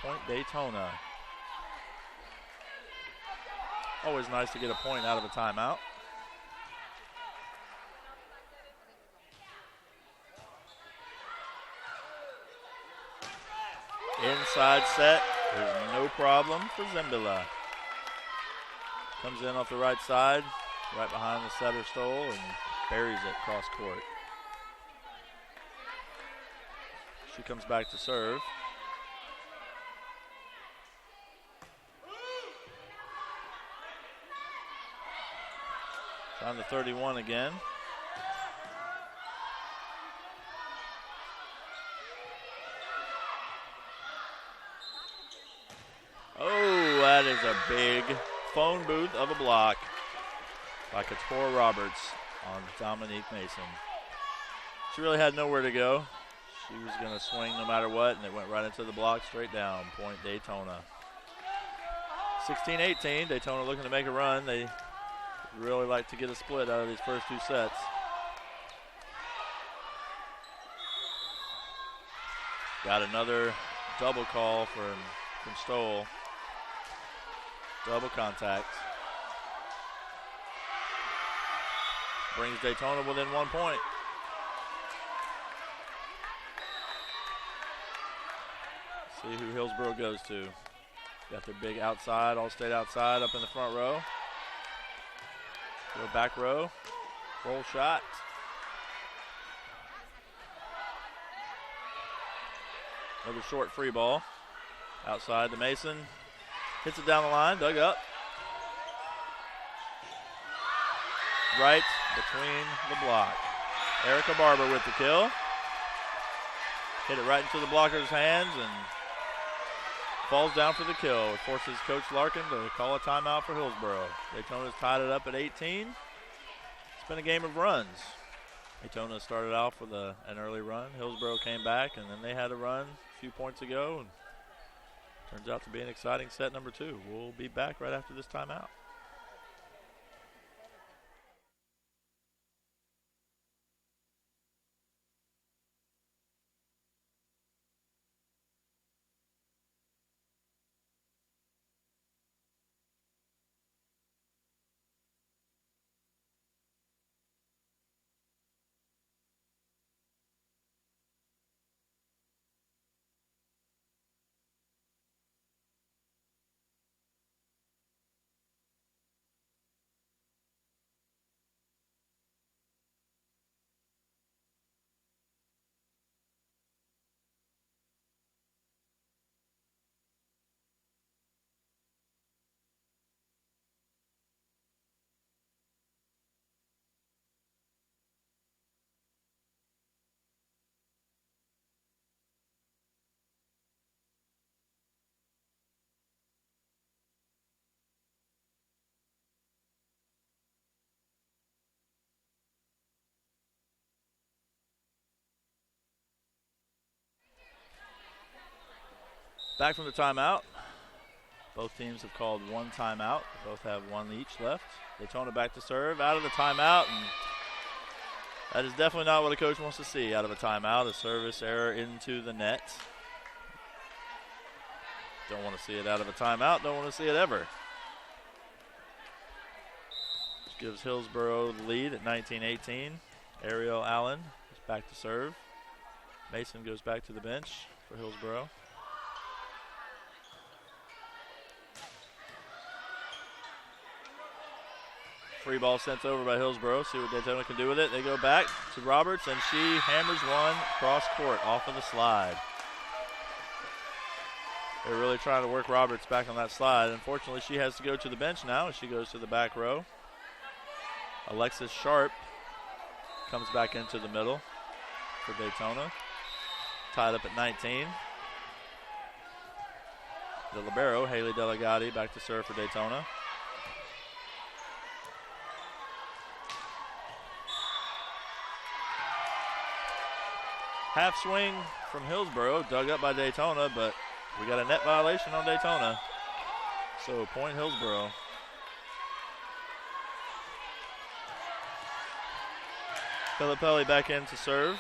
Point Daytona. Always nice to get a point out of a timeout. Inside set. There's no problem for Zembila. Comes in off the right side, right behind the setter stole, and buries it cross court. She comes back to serve. On the 31 again. Oh, that is a big phone booth of a block by Couture Roberts on Dominique Mason. She really had nowhere to go. She was going to swing no matter what, and it went right into the block, straight down. Point Daytona. 16-18, Daytona looking to make a run. They really like to get a split out of these first two sets. Got another double call from Stoll. Double contact. Brings Daytona within 1 point. See who Hillsborough goes to. Got their big outside, all-state outside up in the front row. Go back row. Roll shot. Another short free ball. Outside to Mason. Hits it down the line, dug up. Right between the block. Erica Barber with the kill. Hit it right into the blocker's hands and falls down for the kill. It forces Coach Larkin to call a timeout for Hillsborough. Daytona's tied it up at 18. It's been a game of runs. Daytona started off with an early run. Hillsborough came back, and then they had a run a few points ago. And turns out to be an exciting set number 2. We'll be back right after this timeout. Back from the timeout. Both teams have called one timeout. Both have one each left. Daytona back to serve out of the timeout, and that is definitely not what a coach wants to see out of a timeout. A service error into the net. Don't want to see it out of a timeout. Don't want to see it ever. Which gives Hillsborough the lead at 19-18. Ariel Allen is back to serve. Mason goes back to the bench for Hillsborough. Free ball sent over by Hillsborough. See what Daytona can do with it. They go back to Roberts, and she hammers one cross court off of the slide. They're really trying to work Roberts back on that slide. Unfortunately, she has to go to the bench now as she goes to the back row. Alexis Sharp comes back into the middle for Daytona. Tied up at 19. The libero, Haley Delegati, back to serve for Daytona. Half swing from Hillsborough, dug up by Daytona, but we got a net violation on Daytona. So point Hillsborough. Filippelli back in to serve.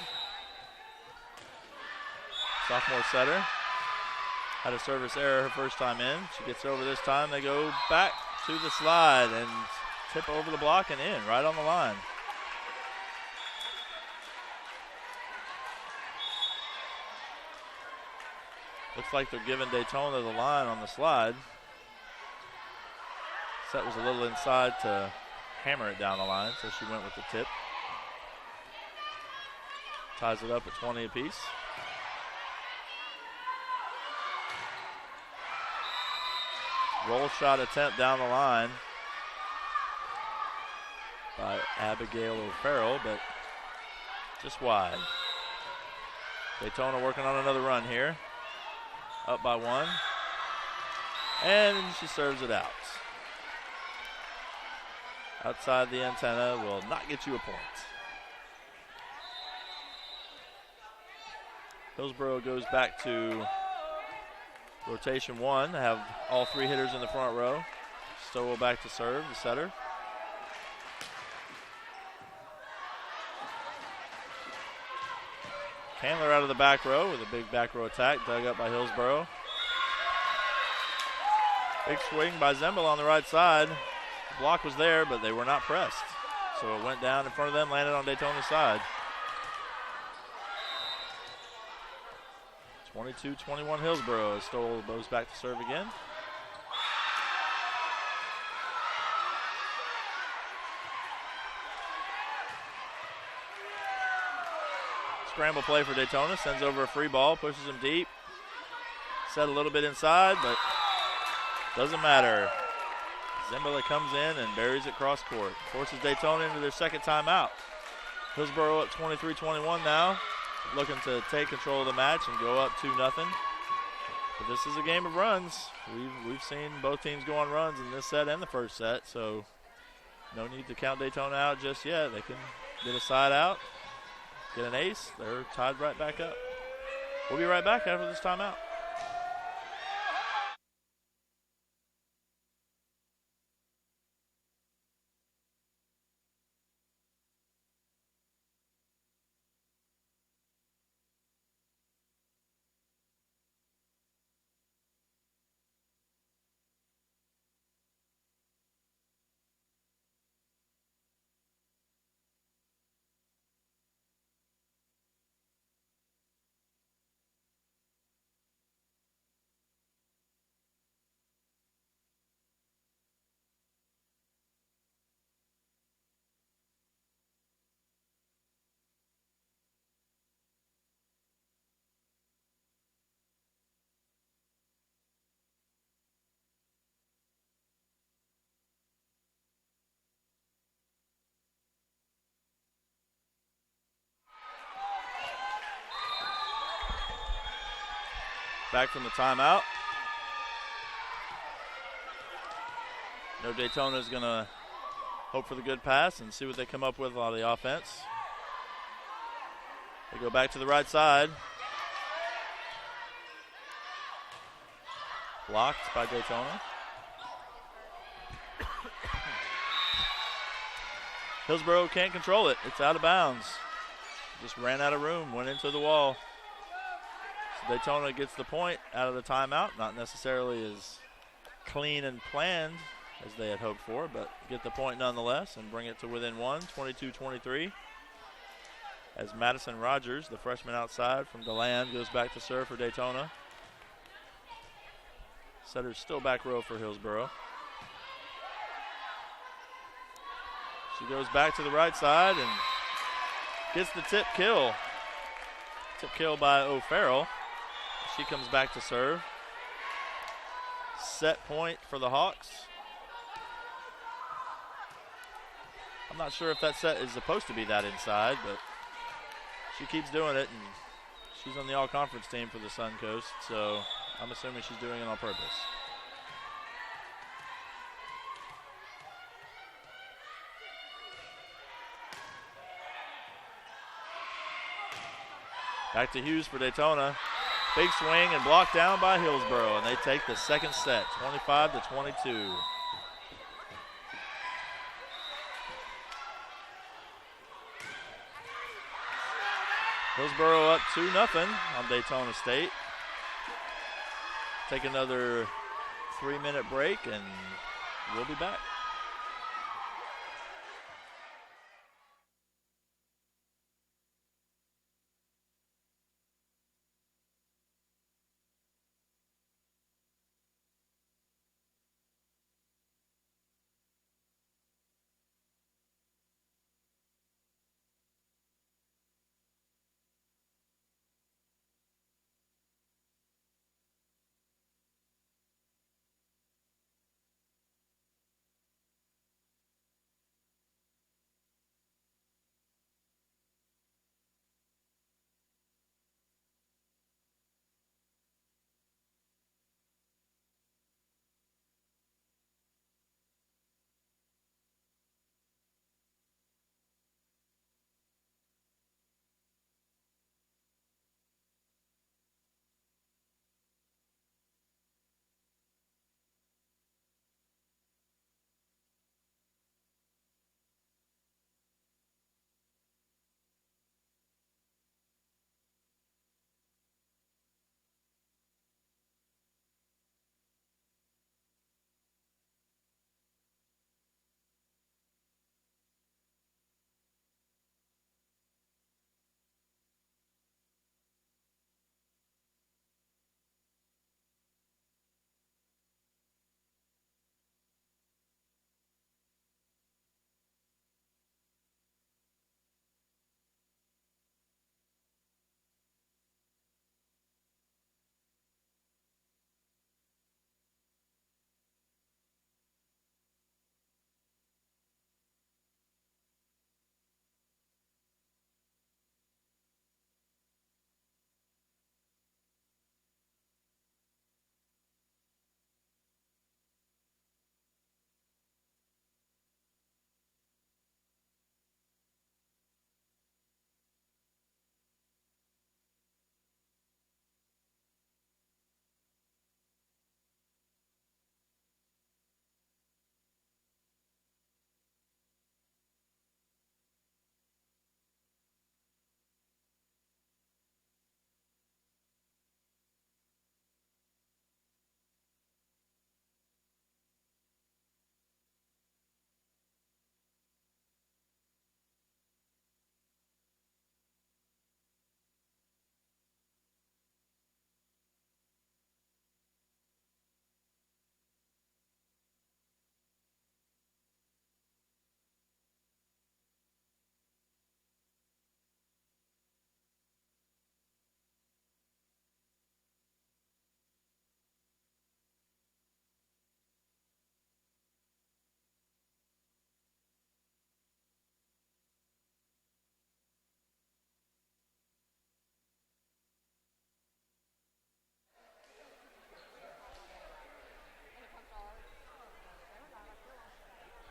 sophomore setter. Had a service error her first time in. She gets over this time. They go back to the slide and tip over the block and in, right on the line. Looks like they're giving Daytona the line on the slide. Set was a little inside to hammer it down the line, so she went with the tip. Ties it up at 20 apiece. Roll shot attempt down the line by Abigail O'Farrell, but just wide. Daytona working on another run here. Up by 1. And she serves it out. Outside the antenna will not get you a point. Hillsborough goes back to rotation 1. Have all 3 hitters in the front row. Stowell back to serve, the setter. Candler out of the back row with a big back row attack, dug up by Hillsborough. Big swing by Zembel on the right side. The block was there, but they were not pressed. So it went down in front of them, landed on Daytona's side. 22-21 Hillsborough. Stowell goes back to serve again. Scramble play for Daytona, sends over a free ball, pushes him deep. Set a little bit inside, but doesn't matter. Zembele comes in and buries it cross court. Forces Daytona into their second timeout. Hillsborough at 23-21 now, looking to take control of the match and go up 2-0. But this is a game of runs. We've seen both teams go on runs in this set and the first set, so no need to count Daytona out just yet. They can get a side out, get an ace. They're tied right back up. We'll be right back after this timeout. Back from the timeout. No, Daytona is going to hope for the good pass and see what they come up with on the offense. They go back to the right side. Blocked by Daytona. Hillsborough can't control it. It's out of bounds. Just ran out of room, went into the wall. Daytona gets the point out of the timeout. Not necessarily as clean and planned as they had hoped for, but get the point nonetheless and bring it to within 1, 22-23. As Madison Rogers, the freshman outside from DeLand, goes back to serve for Daytona. Setter's still back row for Hillsborough. She goes back to the right side and gets the tip kill. Tip kill by O'Farrell. She comes back to serve. Set point for the Hawks. I'm not sure if that set is supposed to be that inside, but she keeps doing it, and she's on the all-conference team for the Suncoast, so I'm assuming she's doing it on purpose. Back to Hughes for Daytona. Big swing and blocked down by Hillsborough, and they take the second set, 25-22. Hillsborough up 2-0 on Daytona State. Take another 3-minute break and we'll be back.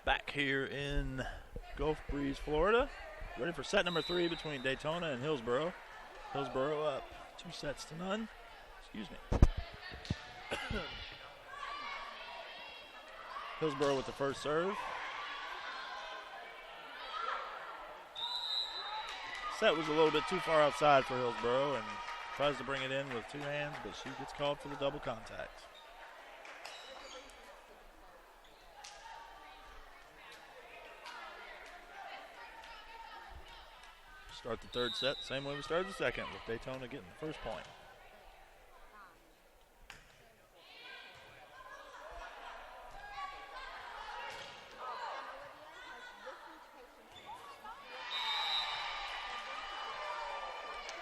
Back here in Gulf Breeze, Florida. Ready for set number 3 between Daytona and Hillsborough. Hillsborough up 2-0. Excuse me. Hillsborough with the first serve. Set was a little bit too far outside for Hillsborough and tries to bring it in with 2 hands, but she gets called for the double contact. Start the third set, same way we started the second, with Daytona getting the first point.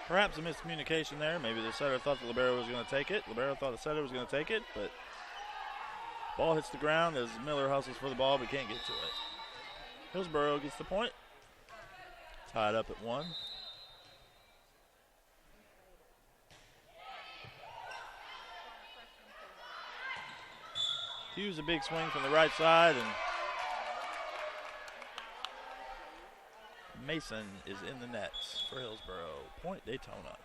Perhaps a miscommunication there. Maybe the setter thought the libero was going to take it. Libero thought the setter was going to take it, but ball hits the ground as Miller hustles for the ball but can't get to it. Hillsborough gets the point. Tied up at 1. Hughes a big swing from the right side, and Mason is in the nets for Hillsborough. Point Daytona.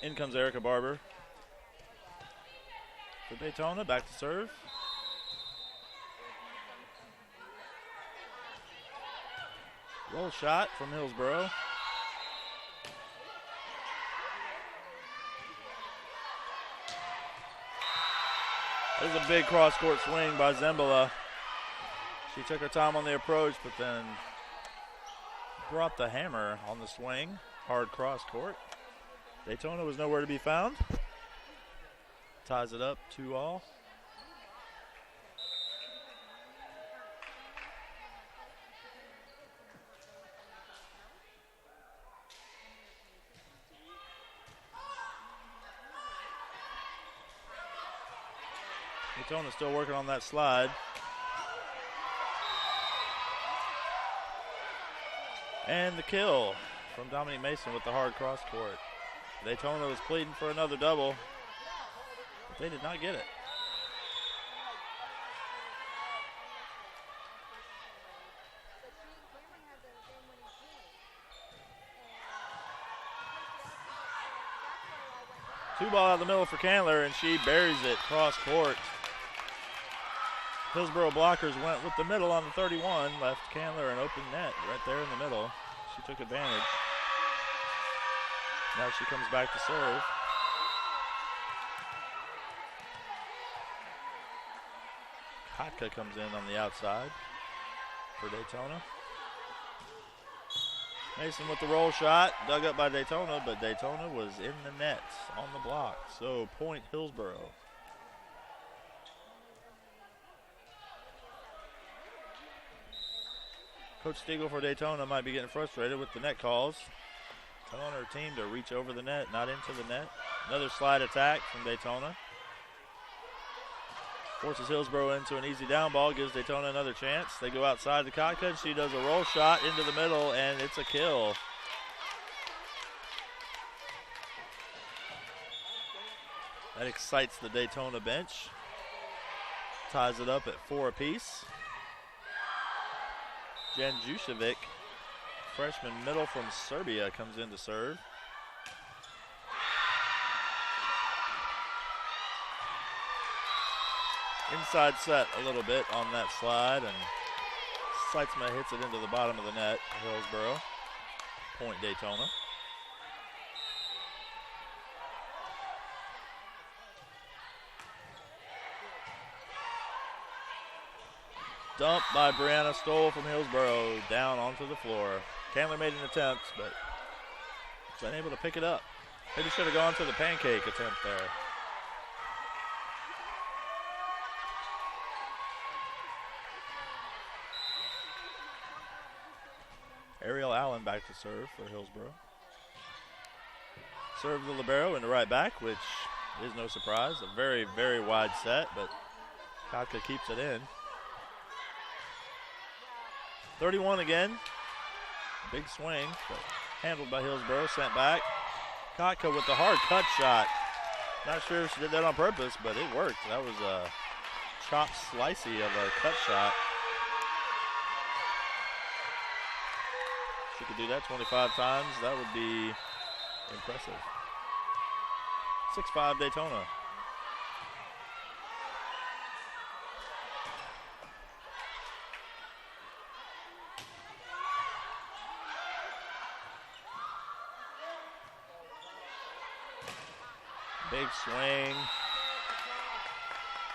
In comes Erica Barber for Daytona. Back to serve. Roll shot from Hillsborough. This is a big cross-court swing by Zembala. She took her time on the approach, but then brought the hammer on the swing. Hard cross-court. Daytona was nowhere to be found. Ties it up 2-all. Daytona still working on that slide. And the kill from Dominique Mason with the hard cross court. Daytona was pleading for another double, but they did not get it. Two ball out of the middle for Candler, and she buries it cross court. Hillsborough blockers went with the middle on the 31, left Candler an open net right there in the middle. She took advantage. Now she comes back to serve. Kotka comes in on the outside for Daytona. Mason with the roll shot, dug up by Daytona, but Daytona was in the net on the block. So point Hillsborough. Coach Stiegel for Daytona might be getting frustrated with the net calls. Telling her team to reach over the net, not into the net. Another slide attack from Daytona. Forces Hillsborough into an easy down ball, gives Daytona another chance. They go outside to Kotka, and she does a roll shot into the middle, and it's a kill. That excites the Daytona bench. Ties it up at 4 apiece. Jen Jušević, freshman middle from Serbia, comes in to serve. Inside set a little bit on that slide, and Seitzma hits it into the bottom of the net. Hillsborough, point Daytona. Dump by Brianna Stoll from Hillsborough down onto the floor. Candler made an attempt, but was unable to pick it up. Maybe should have gone to the pancake attempt there. Ariel Allen back to serve for Hillsborough. Serve the libero into right back, which is no surprise. A very, very wide set, but Kotka keeps it in. 31 again. Big swing, but handled by Hillsborough, sent back. Kotka with the hard cut shot. Not sure if she did that on purpose, but it worked. That was a chopped slicey of a cut shot. If she could do that 25 times, that would be impressive. 6-5 Daytona. Big swing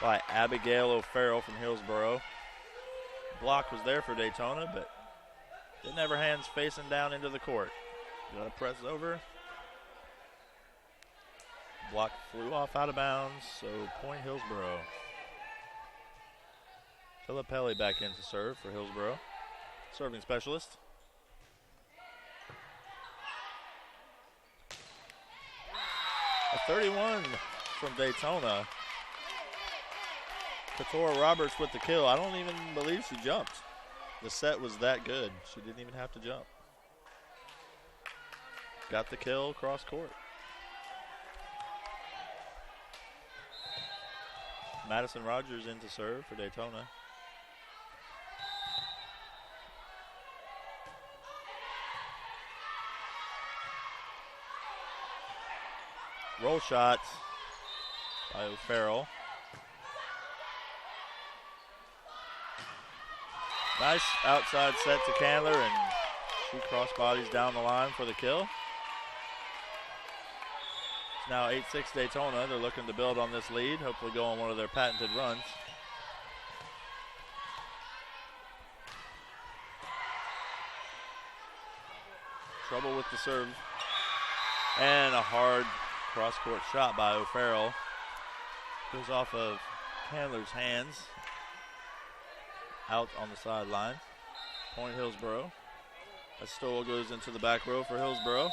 by Abigail O'Farrell from Hillsborough. Block was there for Daytona, but didn't have her hands facing down into the court. Got to press over. Block flew off out of bounds, so point Hillsborough. Filippelli back in to serve for Hillsborough. Serving specialist. A 31 from Daytona. Katora Roberts with the kill. I don't even believe she jumped. The set was that good. She didn't even have to jump. Got the kill cross court. Madison Rogers in to serve for Daytona. Roll shot by O'Farrell. Nice outside set to Candler, and 2 cross bodies down the line for the kill. It's now 8-6 Daytona. They're looking to build on this lead, hopefully go on one of their patented runs. Trouble with the serve. And a hard cross-court shot by O'Farrell. Goes off of Candler's hands. Out on the sideline. Point Hillsborough. A Stoll goes into the back row for Hillsborough.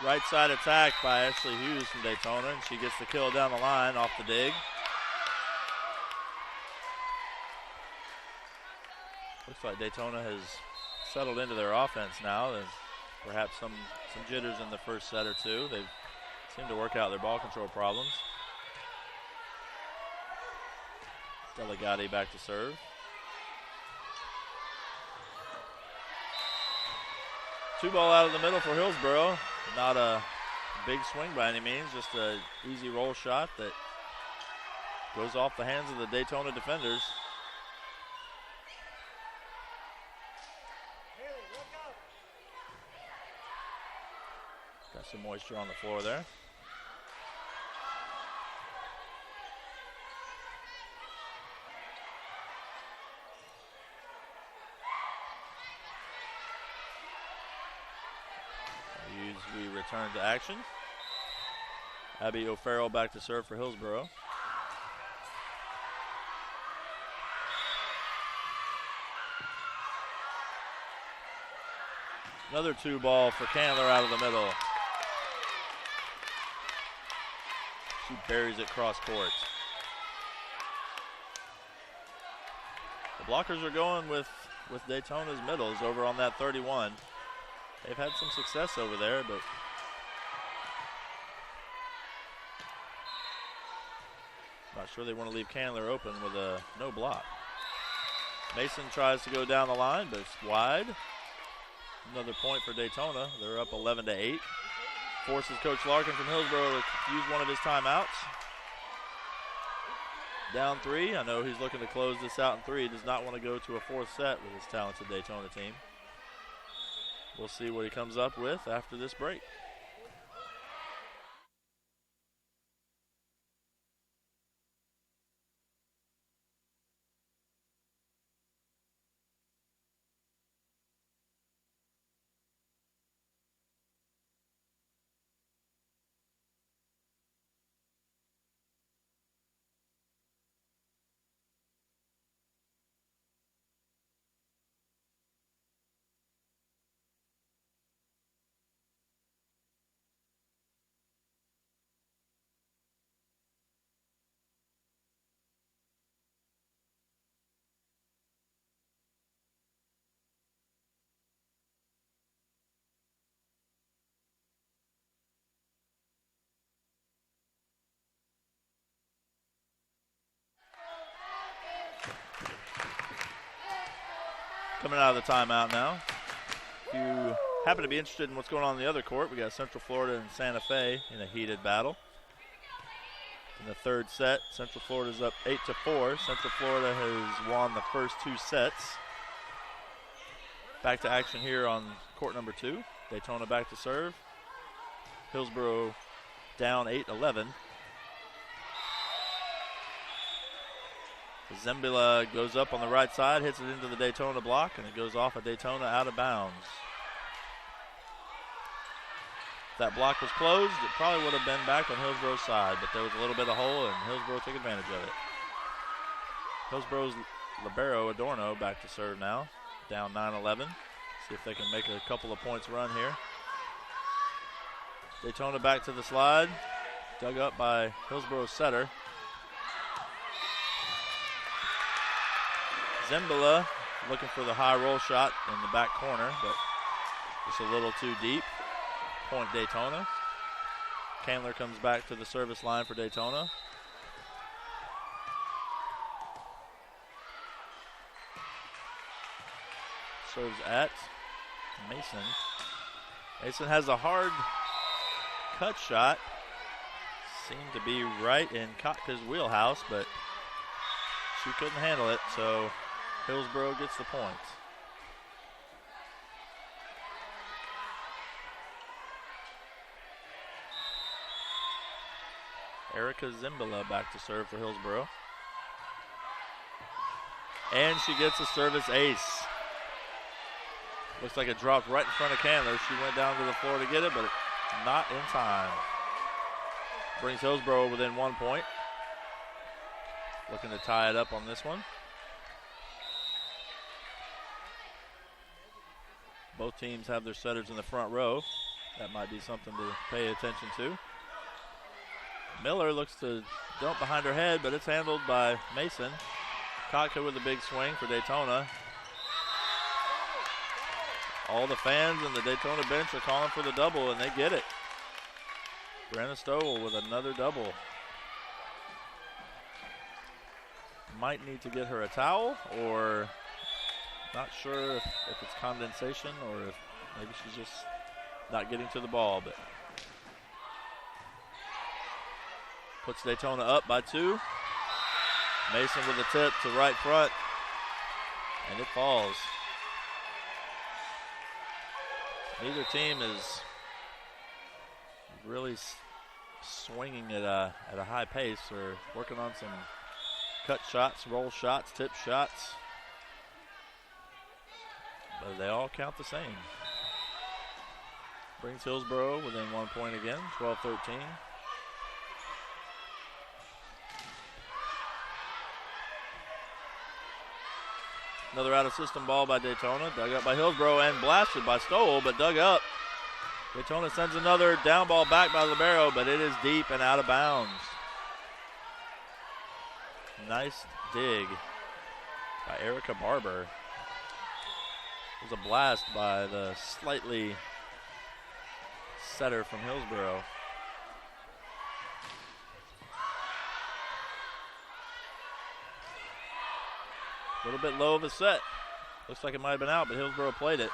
Right side attack by Ashley Hughes from Daytona, and she gets the kill down the line off the dig. Looks like Daytona has settled into their offense now. There's perhaps some jitters in the first set or two. They seem to work out their ball control problems. Delegati back to serve. Two ball out of the middle for Hillsborough. Not a big swing by any means, just an easy roll shot that goes off the hands of the Daytona defenders. Got some moisture on the floor there. We return to action. Abby O'Farrell back to serve for Hillsborough. Another 2 ball for Candler out of the middle. She buries it cross court. The blockers are going with Daytona's middles over on that 31. They've had some success over there, but not sure they want to leave Candler open with a no block. Mason tries to go down the line, but it's wide. Another point for Daytona. They're up 11-8. Forces Coach Larkin from Hillsborough to use one of his timeouts. Down 3. I know he's looking to close this out in 3. He does not want to go to a 4th set with his talented Daytona team. We'll see what he comes up with after this break. Coming out of the timeout now. If you happen to be interested in what's going on in the other court, we got Central Florida and Santa Fe in a heated battle. In the 3rd set, Central Florida's up 8-4. Central Florida has won the first 2 sets. Back to action here on court number 2. Daytona back to serve. Hillsborough down 8-11. Zembila goes up on the right side, hits it into the Daytona block, and it goes off of Daytona out of bounds. If that block was closed, it probably would have been back on Hillsborough's side, but there was a little bit of hole, and Hillsborough took advantage of it. Hillsborough's libero Adorno back to serve now, down 9-11. See if they can make a couple of points run here. Daytona back to the slide, dug up by Hillsborough's setter. Zembila looking for the high roll shot in the back corner, but just a little too deep. Point Daytona. Candler comes back to the service line for Daytona. Serves at Mason. Mason has a hard cut shot. seemed to be right in Kotka's wheelhouse, but she couldn't handle it, so Hillsborough gets the point. Erica Zimbala back to serve for Hillsborough. And she gets a service ace. Looks like it dropped right in front of Candler. She went down to the floor to get it, but not in time. Brings Hillsborough within 1 point. Looking to tie it up on this one. Both teams have their setters in the front row. That might be something to pay attention to. Miller looks to dump behind her head, but it's handled by Mason. Kotka with a big swing for Daytona. All the fans and the Daytona bench are calling for the double, and they get it. Brenna Stowell with another double. Might need to get her a towel, or not sure if it's condensation or if maybe she's just not getting to the ball, but puts Daytona up by 2. Mason with a tip to right front, and it falls. Neither team is really swinging at a high pace. They're working on some cut shots, roll shots, tip shots, but they all count the same. Brings Hillsborough within 1 point again, 12-13. Another out-of-system ball by Daytona, dug up by Hillsborough and blasted by Stowell, but dug up. Daytona sends another down ball back by Libero, but it is deep and out of bounds. Nice dig by Erica Barber. It was a blast by the slightly setter from Hillsborough. A little bit low of a set. Looks like it might have been out, but Hillsborough played it.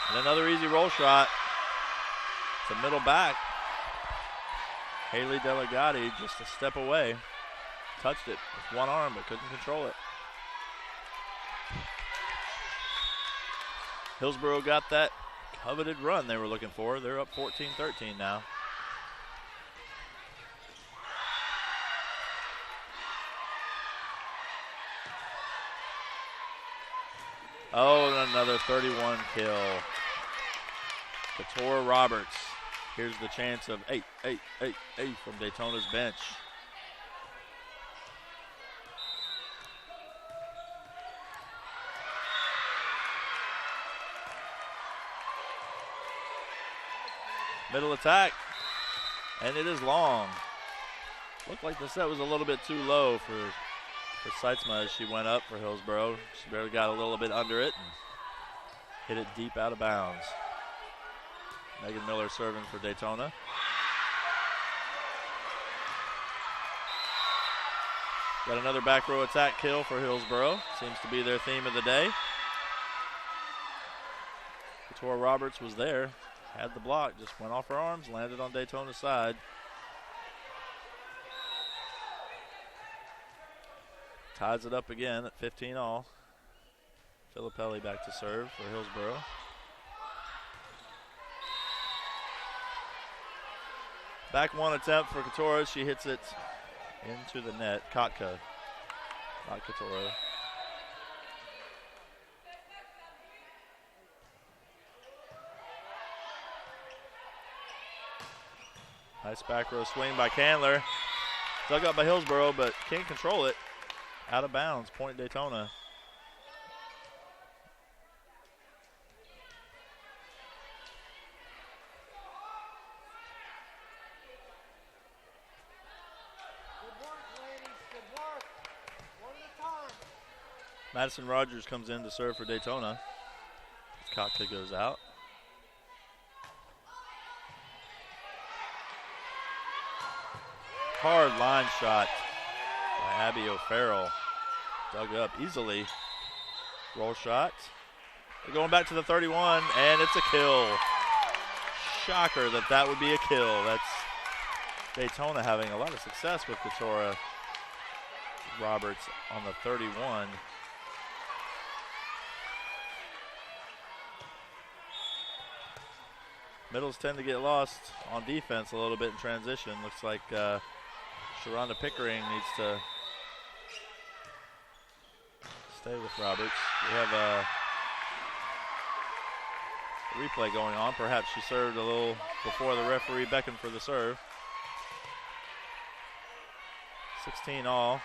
And another easy roll shot to middle back. Haley Delegati just a step away. Touched it with one arm, but couldn't control it. Hillsborough got that coveted run they were looking for. They're up 14-13 now. Oh, and another 31 kill. Couture Roberts. Here's the chance of 8 from Daytona's bench. Middle attack, and it is long. Looked like the set was a little bit too low for Seitzma as she went up for Hillsborough. She barely got a little bit under it and hit it deep out of bounds. Megan Miller serving for Daytona. Got another back row attack kill for Hillsborough. Seems to be their theme of the day. Couture Roberts was there, had the block, just went off her arms, landed on Daytona's side. Ties it up again at 15-all. Filippelli back to serve for Hillsborough. Back one attempt for Couture. She hits it into the net. Kotka, not Couture. Nice back row swing by Candler. Dug up by Hillsborough, but can't control it. Out of bounds, point Daytona. Good work, ladies. Good work. One at a time. Madison Rogers comes in to serve for Daytona. Kotka goes out. Hard line shot by Abby O'Farrell. Dug up easily. Roll shot. They're going back to the 31, and it's a kill. Shocker that would be a kill. That's Daytona having a lot of success with Katora Roberts on the 31. Middles tend to get lost on defense a little bit in transition. Looks like Sharonda Pickering needs to stay with Roberts. We have a replay going on. Perhaps she served a little before the referee beckoned for the serve. 16 all.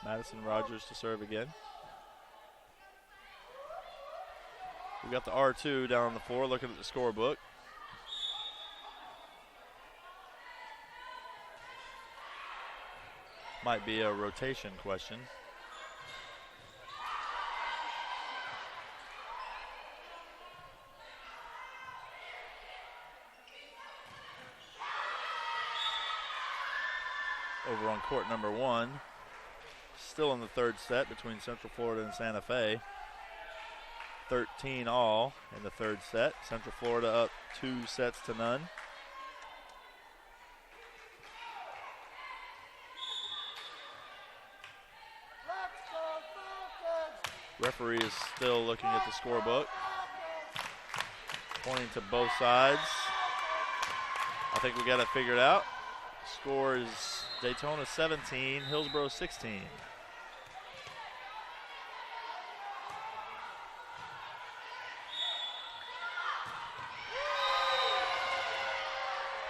Madison Rogers to serve again. We got the R2 down on the floor looking at the scorebook. Might be a rotation question. Over on court number 1. Still in the third set between Central Florida and Santa Fe. 13 all in the third set. Central Florida up 2-0. Referee is still looking at the scorebook, pointing to both sides. I think we got it figured out. Score is Daytona 17, Hillsborough 16.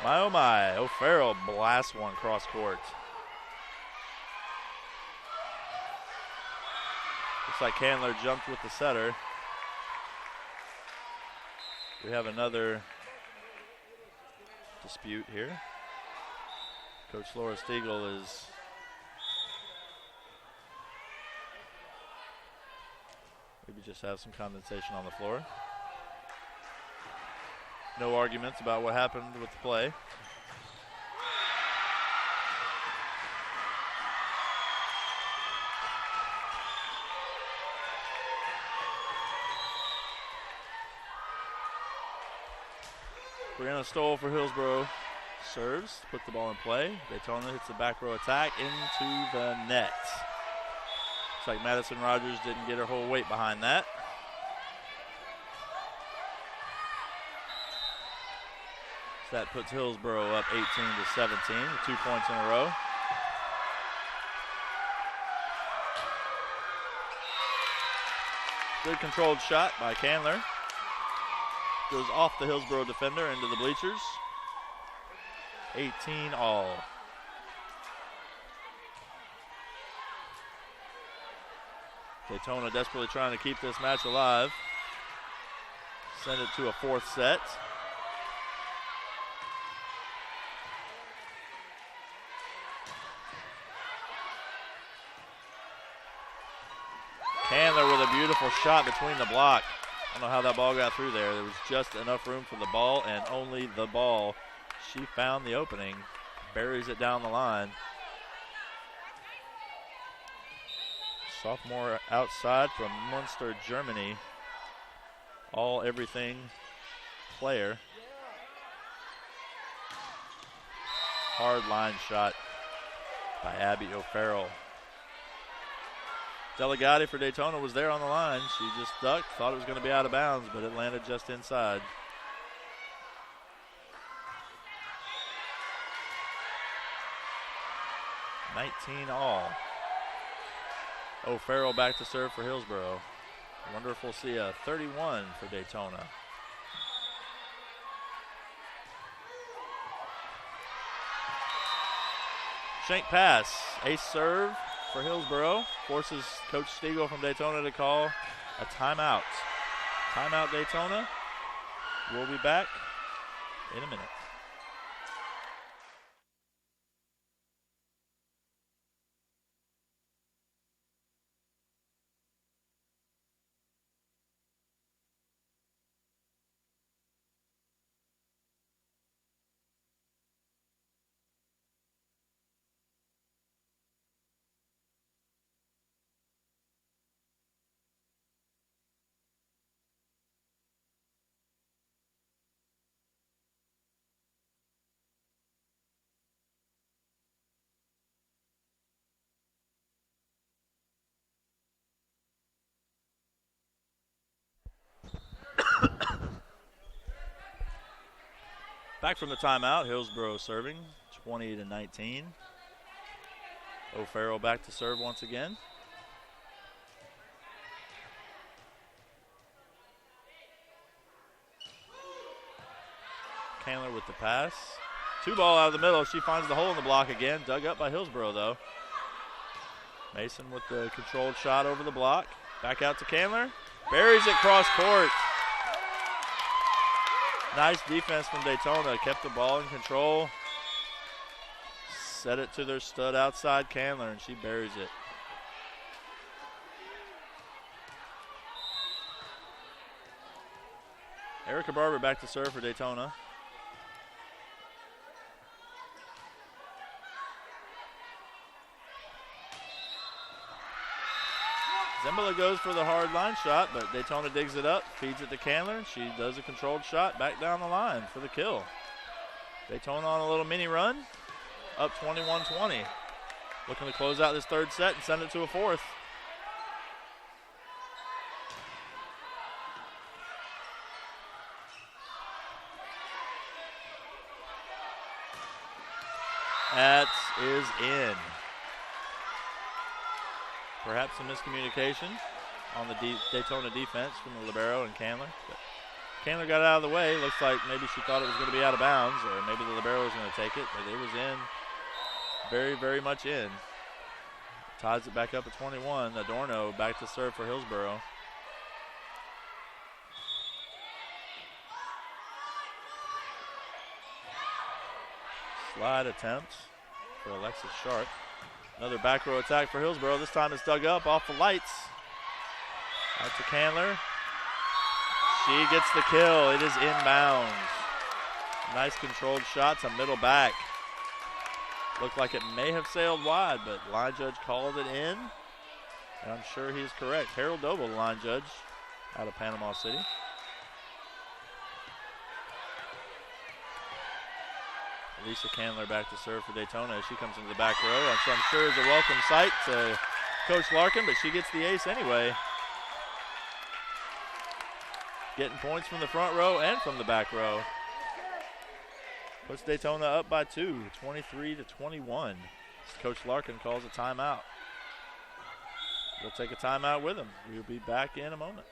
My oh my, O'Farrell blasts one cross court. Looks like Candler jumped with the setter. We have another dispute here. Coach Laura Stiegel is maybe just have some condensation on the floor. No arguments about what happened with the play. Brianna Stoll for Hillsborough serves, puts the ball in play. Daytona hits the back row attack into the net. Looks like Madison Rogers didn't get her whole weight behind that. So that puts Hillsborough up 18-17, 2 points in a row. Good controlled shot by Candler. Goes off the Hillsborough defender into the bleachers. 18 all. Daytona desperately trying to keep this match alive. Send it to a fourth set. Candler with a beautiful shot between the block. I don't know how that ball got through there. There was just enough room for the ball and only the ball. She found the opening, buries it down the line. Sophomore outside from Munster, Germany. All everything player. Hard line shot by Abby O'Farrell. Delegati for Daytona was there on the line. She just ducked, thought it was going to be out of bounds, but it landed just inside. $19 all. O'Farrell back to serve for Hillsborough. I wonder if we'll see a 31 for Daytona. Shank pass, ace serve for Hillsborough. Forces Coach Stiegel from Daytona to call a timeout. Timeout Daytona. We'll be back in a minute. Back from the timeout, Hillsborough serving 20-19. O'Farrell back to serve once again. Candler with the pass. 2-ball out of the middle. She finds the hole in the block again. Dug up by Hillsborough, though. Mason with the controlled shot over the block. Back out to Candler. Buries it cross court. Nice defense from Daytona. Kept the ball in control. Set it to their stud outside Candler, and she buries it. Erica Barber back to serve for Daytona. Zembala goes for the hard line shot, but Daytona digs it up, feeds it to Candler. She does a controlled shot back down the line for the kill. Daytona on a little mini run, up 21-20. Looking to close out this third set and send it to a fourth. That is in. Perhaps some miscommunication on the Daytona defense from the libero and Candler. But Candler got it out of the way. Looks like maybe she thought it was going to be out of bounds, or maybe the libero was going to take it, but it was in. Very, very much in. Ties it back up at 21. Adorno back to serve for Hillsborough. Slide attempt for Alexis Sharp. Another back row attack for Hillsborough. This time it's dug up off the lights. Out to Candler. She gets the kill. It is inbounds. Nice controlled shot to middle back. Looked like it may have sailed wide, but line judge called it in. And I'm sure he's correct. Harold Doble, line judge out of Panama City. Lisa Candler back to serve for Daytona as she comes into the back row, which I'm sure is a welcome sight to Coach Larkin, but she gets the ace anyway. Getting points from the front row and from the back row. Puts Daytona up by 2, 23-21. Coach Larkin calls a timeout. We'll take a timeout with him. We'll be back in a moment.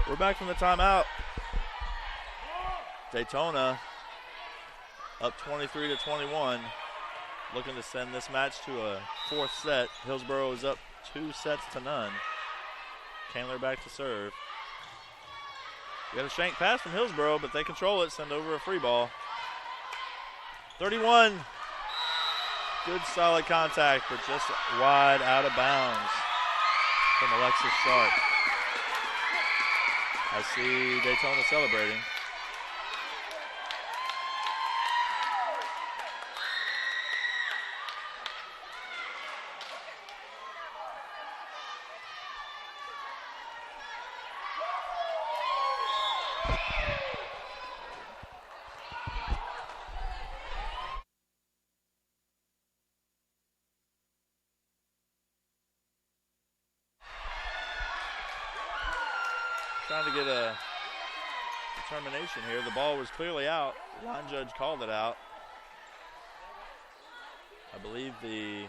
We're back from the timeout. Daytona up 23-21. Looking to send this match to a fourth set. Hillsborough is up 2-0. Candler back to serve. We got a shank pass from Hillsborough, but they control it, send over a free ball. 31. Good solid contact, but just wide out of bounds from Alexis Sharp. I see Daytona celebrating. Trying to get a determination here. The ball was clearly out. The line judge called it out. I believe the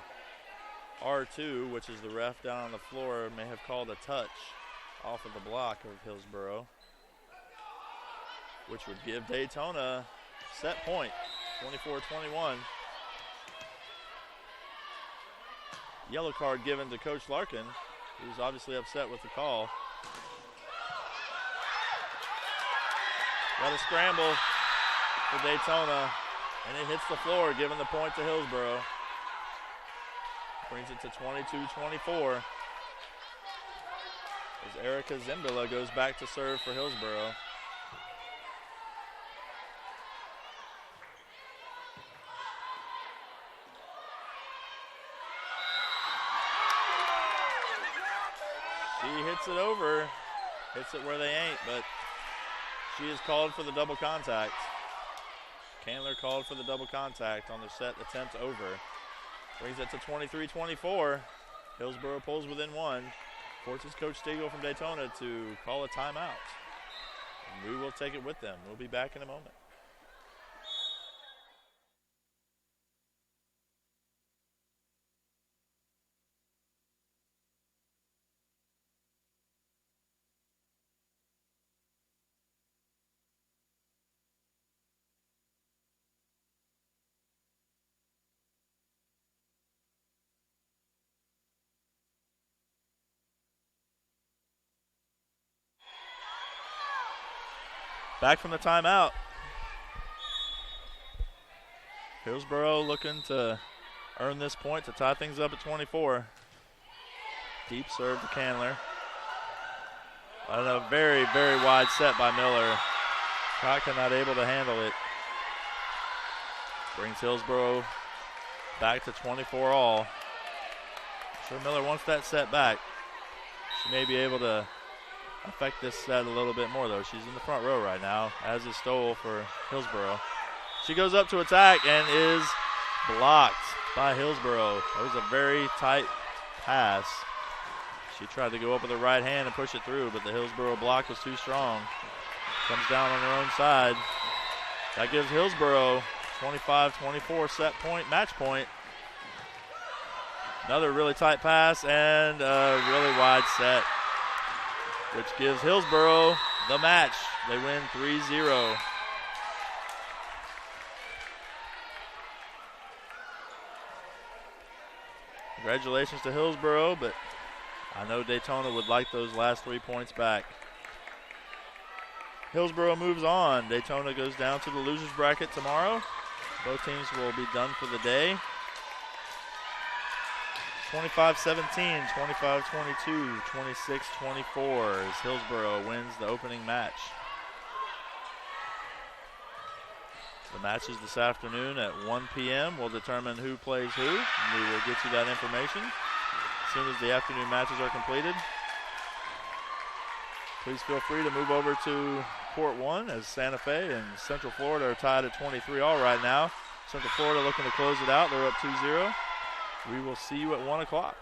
R2, which is the ref down on the floor, may have called a touch off of the block of Hillsborough, which would give Daytona set point, 24-21. Yellow card given to Coach Larkin, who's obviously upset with the call. Got a scramble for Daytona, and it hits the floor, giving the point to Hillsborough. Brings it to 22-24. As Erica Zimbala goes back to serve for Hillsborough. She hits it over, hits it where they ain't, but she is called for the double contact. Candler called for the double contact on the set attempt over. Brings it to 23-24. Hillsborough pulls within one. Forces Coach Stegall from Daytona to call a timeout. And we will take it with them. We'll be back in a moment. Back from the timeout. Hillsborough looking to earn this point to tie things up at 24. Deep serve to Candler. And a very, very wide set by Miller. Kotka not able to handle it. Brings Hillsborough back to 24 all. I'm sure Miller wants that set back. She may be able to affect this set a little bit more, though. She's in the front row right now, as is Stoll for Hillsborough. She goes up to attack and is blocked by Hillsborough. That was a very tight pass. She tried to go up with her right hand and push it through, but the Hillsborough block was too strong. Comes down on her own side. That gives Hillsborough 25-24 set point, match point. Another really tight pass and a really wide set, which gives Hillsborough the match. They win 3-0. Congratulations to Hillsborough, but I know Daytona would like those last 3 points back. Hillsborough moves on. Daytona goes down to the losers bracket tomorrow. Both teams will be done for the day. 25-17, 25-22, 26-24 as Hillsborough wins the opening match. The match is this afternoon at 1 p.m. We'll determine who plays who, and we will get you that information as soon as the afternoon matches are completed. Please feel free to move over to Court 1 as Santa Fe and Central Florida are tied at 23 all right now. Central Florida looking to close it out. They're up 2-0. We will see you at 1 o'clock.